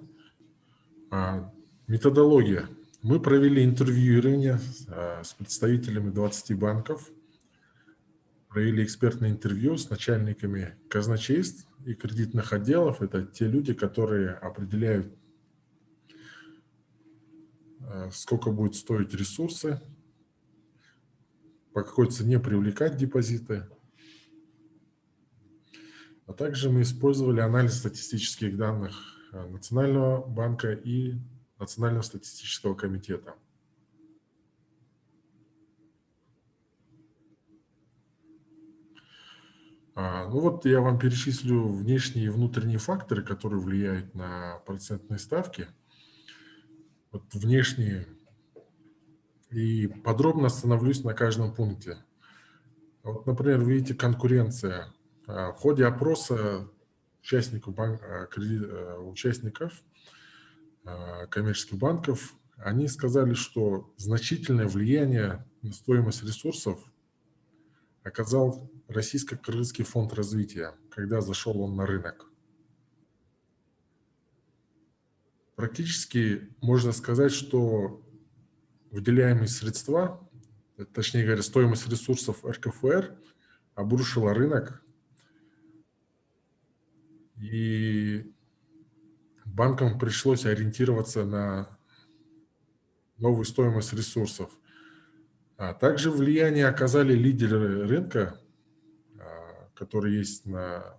Да? Методология. Мы провели интервьюирование с представителями 20 банков, провели экспертное интервью с начальниками казначейств и кредитных отделов. Это те люди, которые определяют, сколько будет стоить ресурсы, по какой цене привлекать депозиты. А также мы использовали анализ статистических данных Национального банка и Национального статистического комитета. Ну вот я вам перечислю внешние и внутренние факторы, которые влияют на процентные ставки. Вот внешние. И подробно остановлюсь на каждом пункте. Вот, например, видите, конкуренция. В ходе опроса участников коммерческих банков, они сказали, что значительное влияние на стоимость ресурсов оказал Российско-Кыргызский фонд развития, когда зашел он на рынок. Практически можно сказать, что выделяемые средства точнее говоря, стоимость ресурсов РКФР обрушила рынок, и банкам пришлось ориентироваться на новую стоимость ресурсов. Также влияние оказали лидеры рынка, которые есть на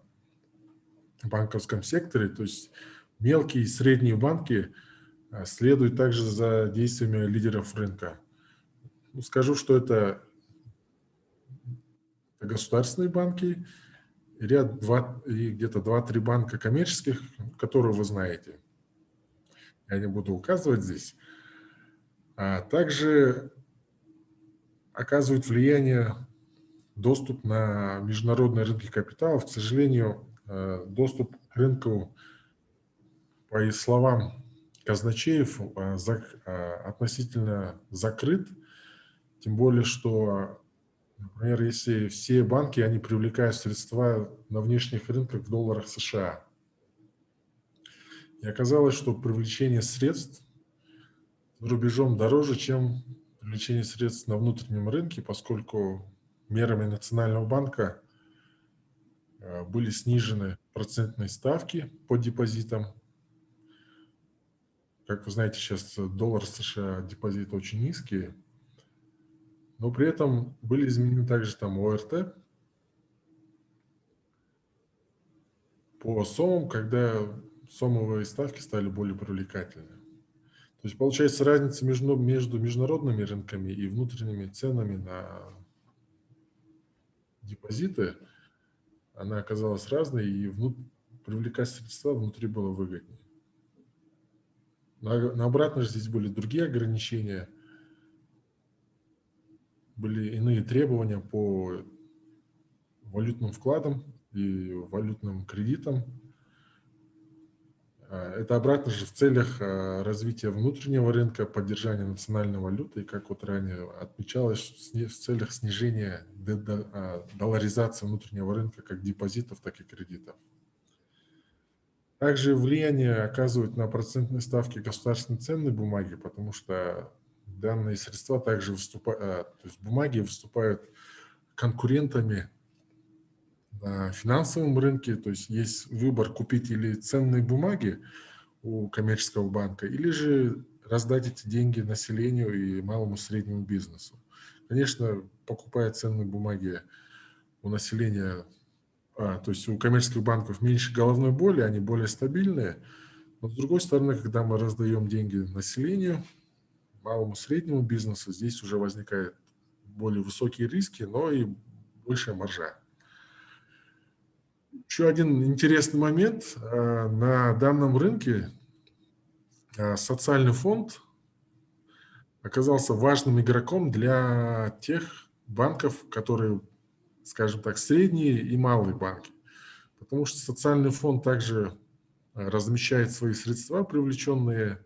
банковском секторе, то есть мелкие и средние банки следуют также за действиями лидеров рынка. Скажу, что это государственные банки и где-то 2-3 банка коммерческих, которые вы знаете. Я не буду указывать здесь. Также оказывает влияние доступ на международные рынки капиталов. К сожалению, доступ к рынку, по словам казначеев, относительно закрыт. Тем более, что, например, если все банки, они привлекают средства на внешних рынках в долларах США. И оказалось, что привлечение средств за рубежом дороже, чем привлечение средств на внутреннем рынке, поскольку мерами Национального банка были снижены процентные ставки по депозитам. Как вы знаете, сейчас доллар США депозиты очень низкие, но при этом были изменены также там ОРТ по СОМам, когда СОМовые ставки стали более привлекательны. То есть получается разница между международными рынками и внутренними ценами на депозиты, она оказалась разной, и привлекать средства внутри было выгоднее. На обратно же здесь были другие ограничения, были иные требования по валютным вкладам и валютным кредитам. Это обратно же в целях развития внутреннего рынка, поддержания национальной валюты, и как вот ранее отмечалось, в целях снижения долларизации внутреннего рынка как депозитов, так и кредитов. Также влияние оказывает на процентные ставки государственной ценной бумаги, потому что данные средства также выступают, то есть бумаги выступают конкурентами на финансовом рынке, то есть есть выбор купить или ценные бумаги у коммерческого банка, или же раздать эти деньги населению и малому и среднему бизнесу. Конечно, покупая ценные бумаги у населения, то есть у коммерческих банков меньше головной боли, они более стабильные, но с другой стороны, когда мы раздаем деньги населению, малому и среднему бизнесу, здесь уже возникают более высокие риски, но и большая маржа. Еще один интересный момент. На данном рынке социальный фонд оказался важным игроком для тех банков, которые, скажем так, средние и малые банки. Потому что социальный фонд также размещает свои средства, привлеченные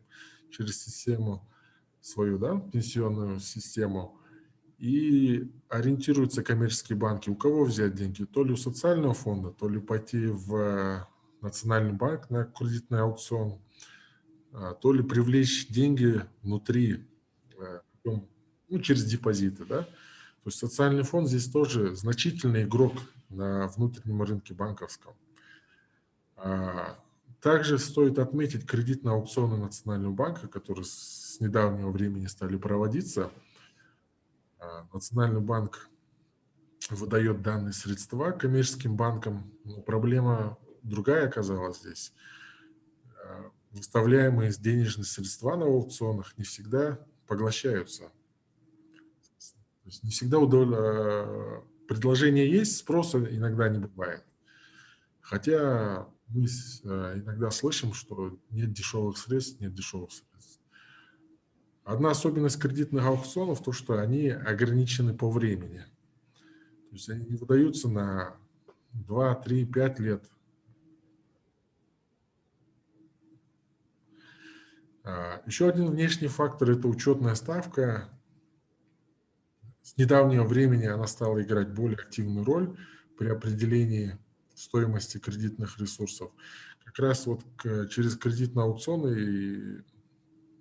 через систему свою, да, пенсионную систему, и ориентируются коммерческие банки, у кого взять деньги, то ли у социального фонда, то ли пойти в Национальный банк на кредитный аукцион, то ли привлечь деньги внутри, через депозиты. Да? То есть социальный фонд здесь тоже значительный игрок на внутреннем рынке банковском. Также стоит отметить кредитные аукционы Национального банка, которые с недавнего времени стали проводиться. Национальный банк выдает данные средства коммерческим банкам, но проблема другая оказалась здесь. Выставляемые денежные средства на аукционах не всегда поглощаются. То есть не всегда предложение есть, спроса иногда не бывает. Хотя мы иногда слышим, что нет дешевых средств, нет дешевых средств. Одна особенность кредитных аукционов то, что они ограничены по времени. То есть они не выдаются на 2, 3, 5 лет. Еще один внешний фактор – это учетная ставка. С недавнего времени она стала играть более активную роль при определении стоимости кредитных ресурсов. Как раз вот через кредитные аукционы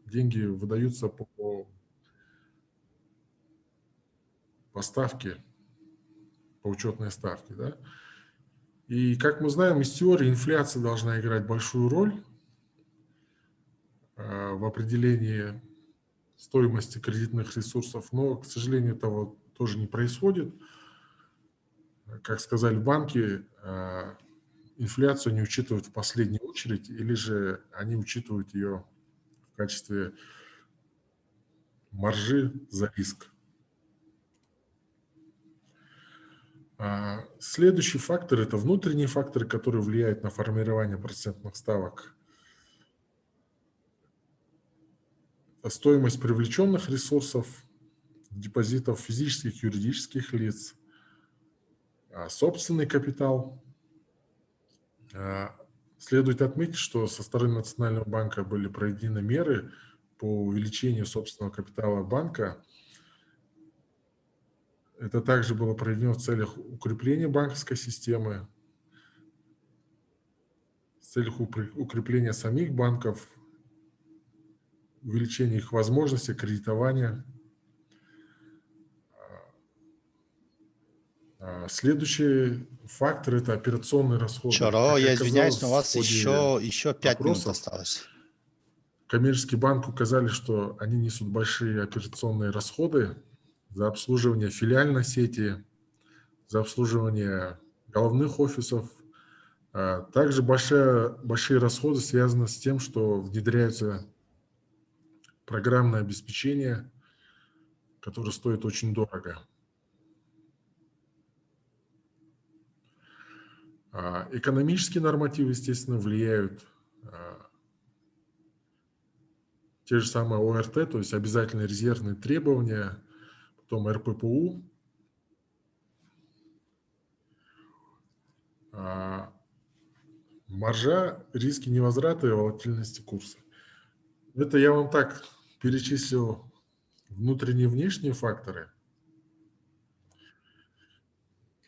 деньги выдаются по по ставке, по учетной ставке. Да? И, как мы знаем из теории, инфляция должна играть большую роль в определении стоимости кредитных ресурсов, но, к сожалению, этого тоже не происходит. Как сказали банки, инфляцию не учитывают в последнюю очередь, или же они учитывают ее в качестве маржи за риск. Следующий фактор – это внутренние факторы, которые влияют на формирование процентных ставок. Стоимость привлеченных ресурсов, депозитов физических и юридических лиц, собственный капитал. Следует отметить, что со стороны Национального банка были проведены меры по увеличению собственного капитала банка. Это также было проведено в целях укрепления банковской системы, в целях укрепления самих банков, увеличения их возможностей кредитования. Следующий фактор – это операционные расходы. Чаро, я извиняюсь, но у вас в ходе еще 5 минут опросов осталось. Коммерческий банк указали, что они несут большие операционные расходы за обслуживание филиальной сети, за обслуживание головных офисов. Также большие расходы связаны с тем, что внедряются программное обеспечение, которое стоит очень дорого. Экономические нормативы, естественно, влияют. Те же самые ОРТ, то есть обязательные резервные требования, потом РППУ. Маржа, риски невозврата и волатильности курса. Это я вам так перечислил внутренние и внешние факторы.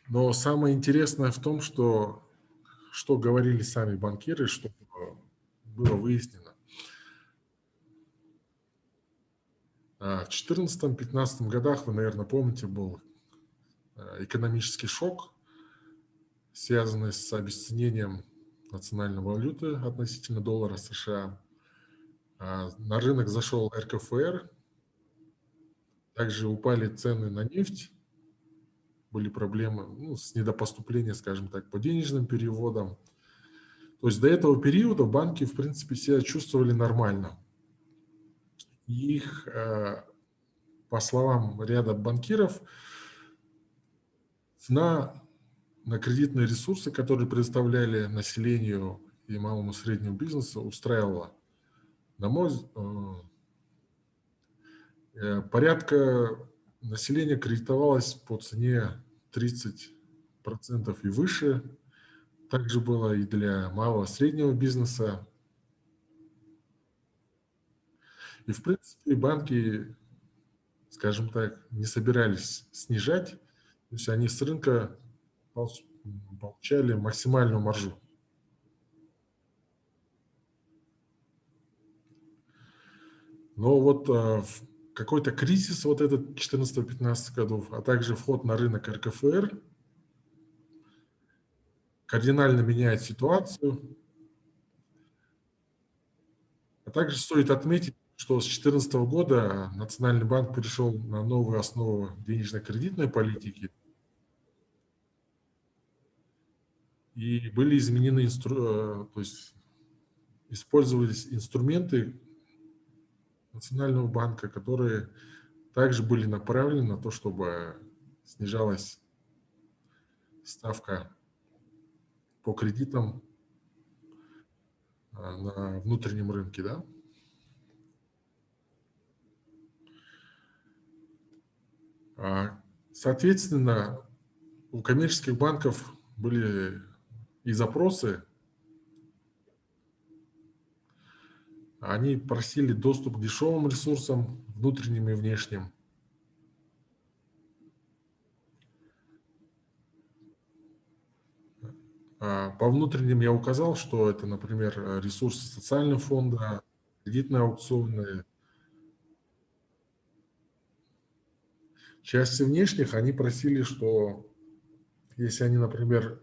Но самое интересное в том, что говорили сами банкиры, что было выяснено. В 2014-2015 годах, вы, наверное, помните, был экономический шок, связанный с обесценением национальной валюты относительно доллара США. На рынок зашел РКФР, также упали цены на нефть, были проблемы с недопоступлением, скажем так, по денежным переводам. То есть до этого периода банки, в принципе, себя чувствовали нормально. Их, по словам ряда банкиров, цена на кредитные ресурсы, которые предоставляли населению и малому и среднему бизнесу, устраивала. На мой взгляд, порядка населения кредитовалось по цене 30% и выше. Также было и для малого и среднего бизнеса. И, в принципе, банки, скажем так, не собирались снижать. То есть они с рынка получали максимальную маржу. Но вот какой-то кризис, вот этот 14-15 годов, а также вход на рынок РКФР кардинально меняет ситуацию. А также стоит отметить, что с 2014 года Национальный банк перешел на новую основу денежно-кредитной политики. И были изменены, то есть использовались инструменты Национального банка, которые также были направлены на то, чтобы снижалась ставка по кредитам на внутреннем рынке, да? Соответственно, у коммерческих банков были и запросы, они просили доступ к дешевым ресурсам, внутренним и внешним. По внутренним я указал, что это, например, ресурсы социального фонда, кредитные аукционы. части внешних, они просили, что если они, например,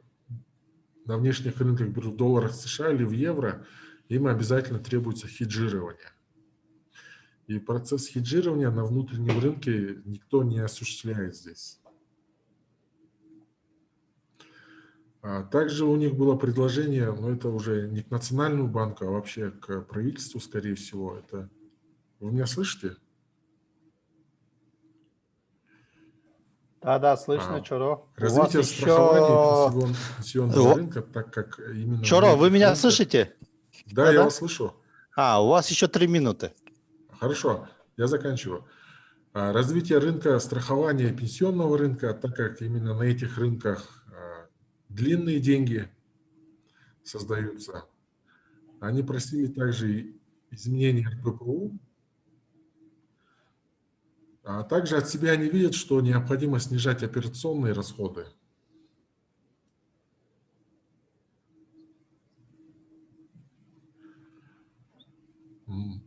на внешних рынках берут в долларах США или в евро, им обязательно требуется хеджирование. И процесс хеджирования на внутреннем рынке никто не осуществляет здесь. Также у них было предложение, но это уже не к Национальному банку, а вообще к правительству, скорее всего. Это... Вы меня слышите? Да, слышно, Чоро. Развитие страхования и пенсионного рынка, так как именно... Чоро, вы меня слышите? Да, я вас слышу. У вас еще 3 минуты. Хорошо, я заканчиваю. Развитие рынка страхования и пенсионного рынка, так как именно на этих рынках длинные деньги создаются. Они просили также изменения РППУ, а также от себя они видят, что необходимо снижать операционные расходы.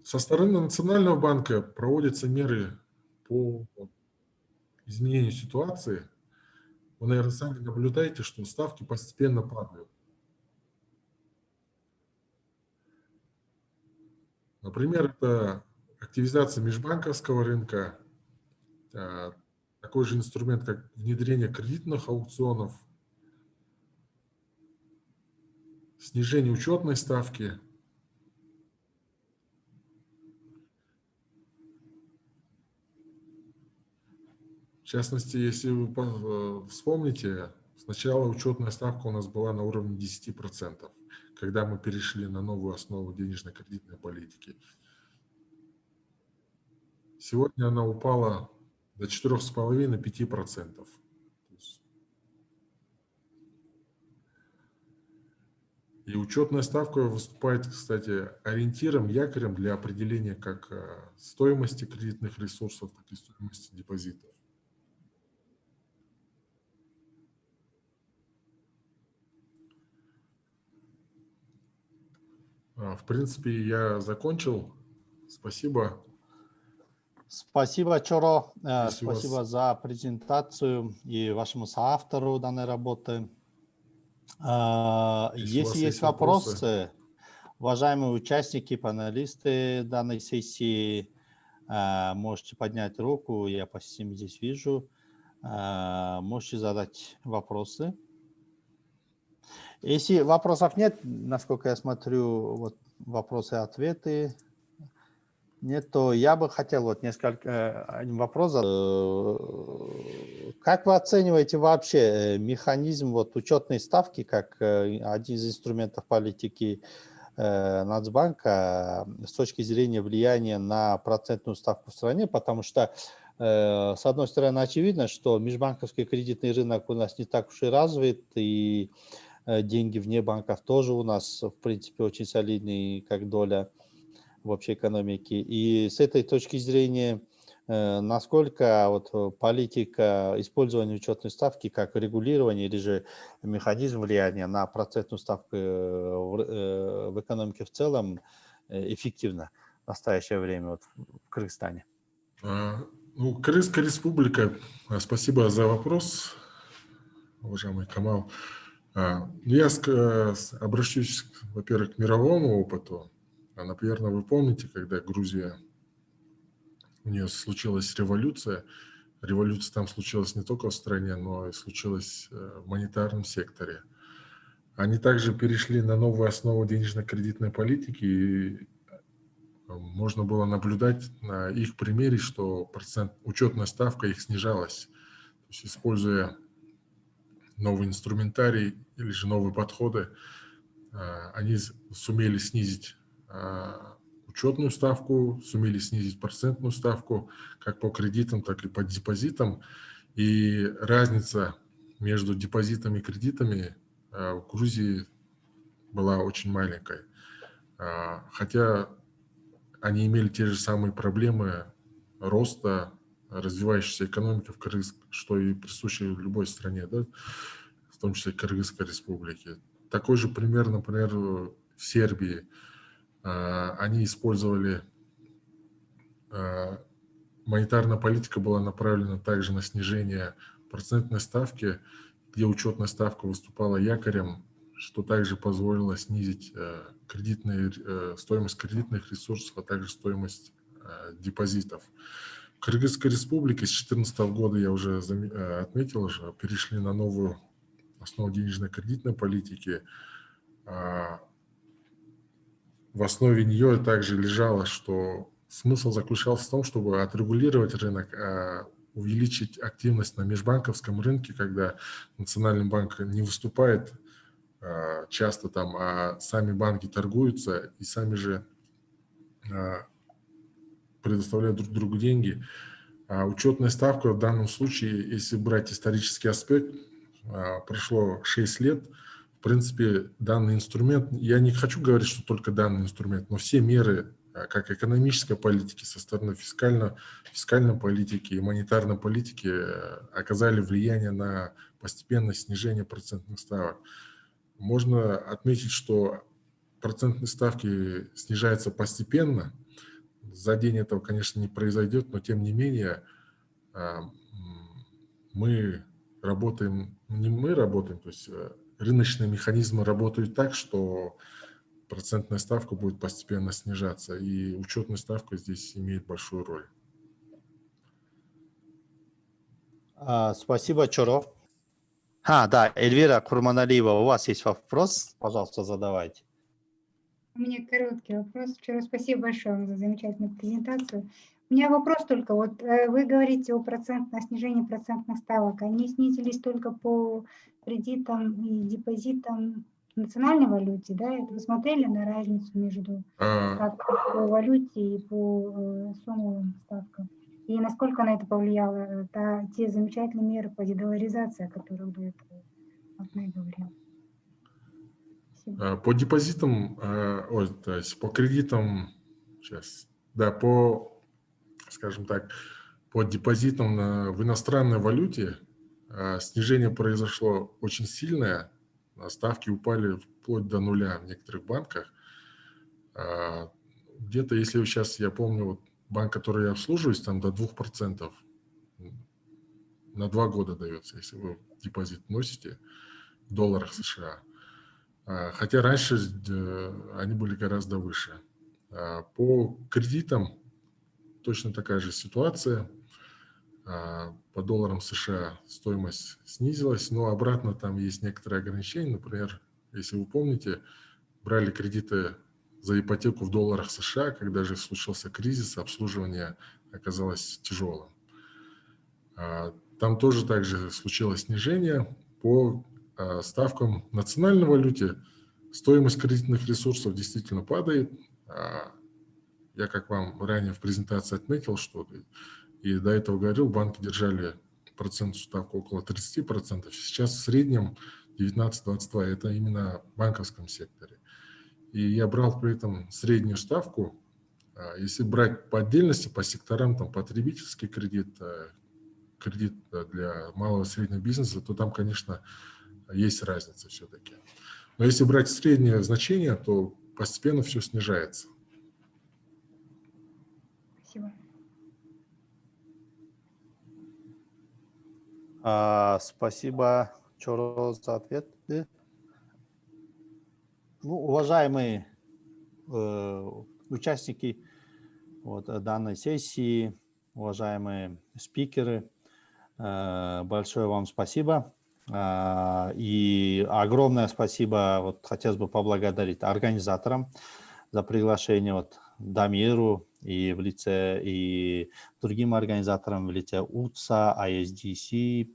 Со стороны Национального банка проводятся меры по изменению ситуации. Вы, наверное, сами наблюдаете, что ставки постепенно падают. Например, это активизация межбанковского рынка, такой же инструмент, как внедрение кредитных аукционов, снижение учетной ставки. В частности, если вы вспомните, сначала учетная ставка у нас была на уровне 10%, когда мы перешли на новую основу денежно-кредитной политики. Сегодня она упала до 4,5–5%. И учетная ставка выступает, кстати, ориентиром, якорем для определения как стоимости кредитных ресурсов, так и стоимости депозитов. В принципе, я закончил. Спасибо. Спасибо, Чоро. Спасибо за презентацию и вашему соавтору данной работы. Если есть вопросы, уважаемые участники, панелисты данной сессии, можете поднять руку, я по системе здесь вижу. Можете задать вопросы. Если вопросов нет, насколько я смотрю, вот вопросы и ответы нет, то я бы хотел вот несколько вопросов. Как вы оцениваете вообще механизм вот учетной ставки как один из инструментов политики Нацбанка с точки зрения влияния на процентную ставку в стране? Потому что, с одной стороны, очевидно, что межбанковский кредитный рынок у нас не так уж и развит, и деньги вне банков тоже у нас, в принципе, очень солидные, как доля в общей экономике. И с этой точки зрения, насколько вот политика использования учетной ставки как регулирование или же механизм влияния на процентную ставку в экономике в целом эффективно в настоящее время вот в Кыргызстане? Ну, Кыргызская республика, спасибо за вопрос, уважаемый Камал. Я обращусь, во-первых, к мировому опыту. Наверное, вы помните, когда Грузия, у нее случилась революция. Революция там случилась не только в стране, но и случилась в монетарном секторе. Они также перешли на новую основу денежно-кредитной политики, и можно было наблюдать на их примере, что учетная ставка их снижалась. То есть, используя новый инструментарий или же новые подходы, они сумели снизить учетную ставку, сумели снизить процентную ставку как по кредитам, так и по депозитам. И разница между депозитами и кредитами в Грузии была очень маленькой. Хотя они имели те же самые проблемы роста развивающейся экономики в Кыргызстане, что и присуще в любой стране, да? В том числе Кыргызской республике. Такой же пример, например, в Сербии. Они использовали монетарная политика была направлена также на снижение процентной ставки, где учетная ставка выступала якорем, что также позволило снизить стоимость кредитных ресурсов, а также стоимость депозитов. В Кыргызской республике с 2014 года, я уже отметил, перешли на новую основу денежно-кредитной политики. В основе нее также лежало, что смысл заключался в том, чтобы отрегулировать рынок, увеличить активность на межбанковском рынке, когда Национальный банк не выступает часто там, а сами банки торгуются и сами же предоставляют друг другу деньги. Учетная ставка в данном случае, если брать исторический аспект, прошло 6 лет. В принципе, данный инструмент, я не хочу говорить, что только данный инструмент, но все меры, как экономической политики, со стороны фискальной политики и монетарной политики, оказали влияние на постепенное снижение процентных ставок. Можно отметить, что процентные ставки снижаются постепенно. За день этого, конечно, не произойдет, но тем не менее мы работаем, то есть рыночные механизмы работают так, что процентная ставка будет постепенно снижаться, и учетная ставка здесь имеет большую роль. Спасибо, Чоро. Да, Эльвира Курманалиева, у вас есть вопрос? Пожалуйста, задавайте. У меня короткий вопрос. Вчера спасибо большое вам за замечательную презентацию. У меня вопрос только. Вот вы говорите о снижении процентных ставок. Они снизились только по кредитам и депозитам в национальной валюте, да? Это вы смотрели на разницу между по валюте и по суммовым ставкам? И насколько на это повлияло те замечательные меры по дедоларизации, о которых до этого Алтынай говорил? По депозитам, то есть по кредитам, сейчас, да, скажем так, по депозитам в иностранной валюте снижение произошло очень сильное, ставки упали вплоть до нуля в некоторых банках. Где-то, если сейчас, я помню, вот банк, который я обслуживаюсь, там до 2% на 2 года дается, если вы депозит носите в долларах США. Хотя раньше они были гораздо выше. По кредитам точно такая же ситуация. По долларам США стоимость снизилась, но обратно там есть некоторые ограничения. Например, если вы помните, брали кредиты за ипотеку в долларах США, когда же случился кризис, обслуживание оказалось тяжелым. Там тоже также случилось снижение. По ставкам в национальной валюте стоимость кредитных ресурсов действительно падает. Я, как вам ранее в презентации отметил, что и до этого говорил, банки держали процентную ставку около 30%. Сейчас в среднем 19-22%. Это именно в банковском секторе. И я брал при этом среднюю ставку. Если брать по отдельности, по секторам, там потребительский кредит, кредит для малого и среднего бизнеса, то там, конечно, есть разница все-таки. Но если брать среднее значение, то постепенно все снижается. Спасибо. Спасибо, Чоро, за ответ. Уважаемые участники данной сессии, уважаемые спикеры, большое вам спасибо. И огромное спасибо, хотелось бы поблагодарить организаторам за приглашение, Дамиру и в лице, и другим организаторам в лице УЦА, ISDC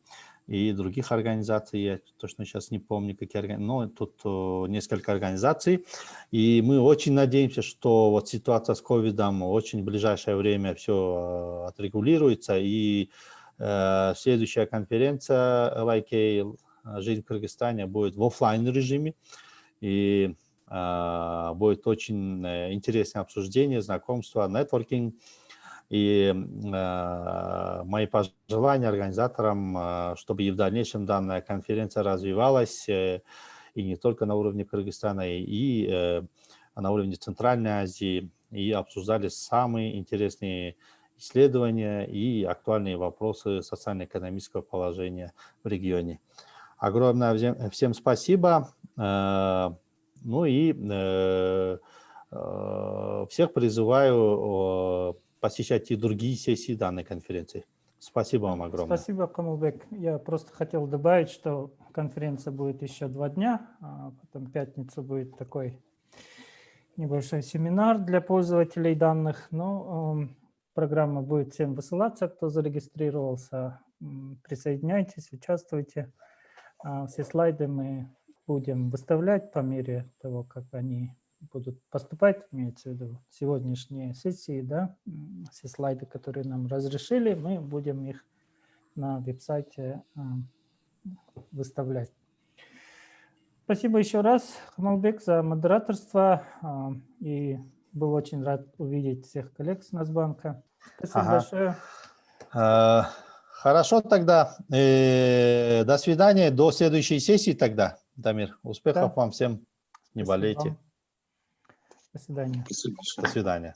и других организаций, я точно сейчас не помню, какие организации, но тут несколько организаций. И мы очень надеемся, что ситуация с ковидом очень в ближайшее время все отрегулируется, и следующая конференция LIK «Жизнь в Кыргызстане» будет в офлайн режиме, и будет очень интересное обсуждение, знакомство, нетворкинг. И мои пожелания организаторам, чтобы и в дальнейшем данная конференция развивалась, и не только на уровне Кыргызстана, и на уровне Центральной Азии, и обсуждали самые интересные исследования и актуальные вопросы социально-экономического положения в регионе. Огромное всем спасибо. Ну и всех призываю посещать и другие сессии данной конференции. Спасибо вам огромное. Спасибо, Камылбек. Я просто хотел добавить, что конференция будет еще 2 дня, а потом в пятницу будет такой небольшой семинар для пользователей данных. Но программа будет всем высылаться, кто зарегистрировался. Присоединяйтесь, участвуйте. Все слайды мы будем выставлять по мере того, как они будут поступать, имеется в виду сегодняшние сессии, да, все слайды, которые нам разрешили, мы будем их на веб-сайте выставлять. Спасибо еще раз, Камалбек, за модераторство, и был очень рад увидеть всех коллег с Нацбанка. Спасибо большое. Хорошо тогда. До свидания, до следующей сессии тогда, Дамир. Успехов вам всем. Не болейте. До свидания. До свидания.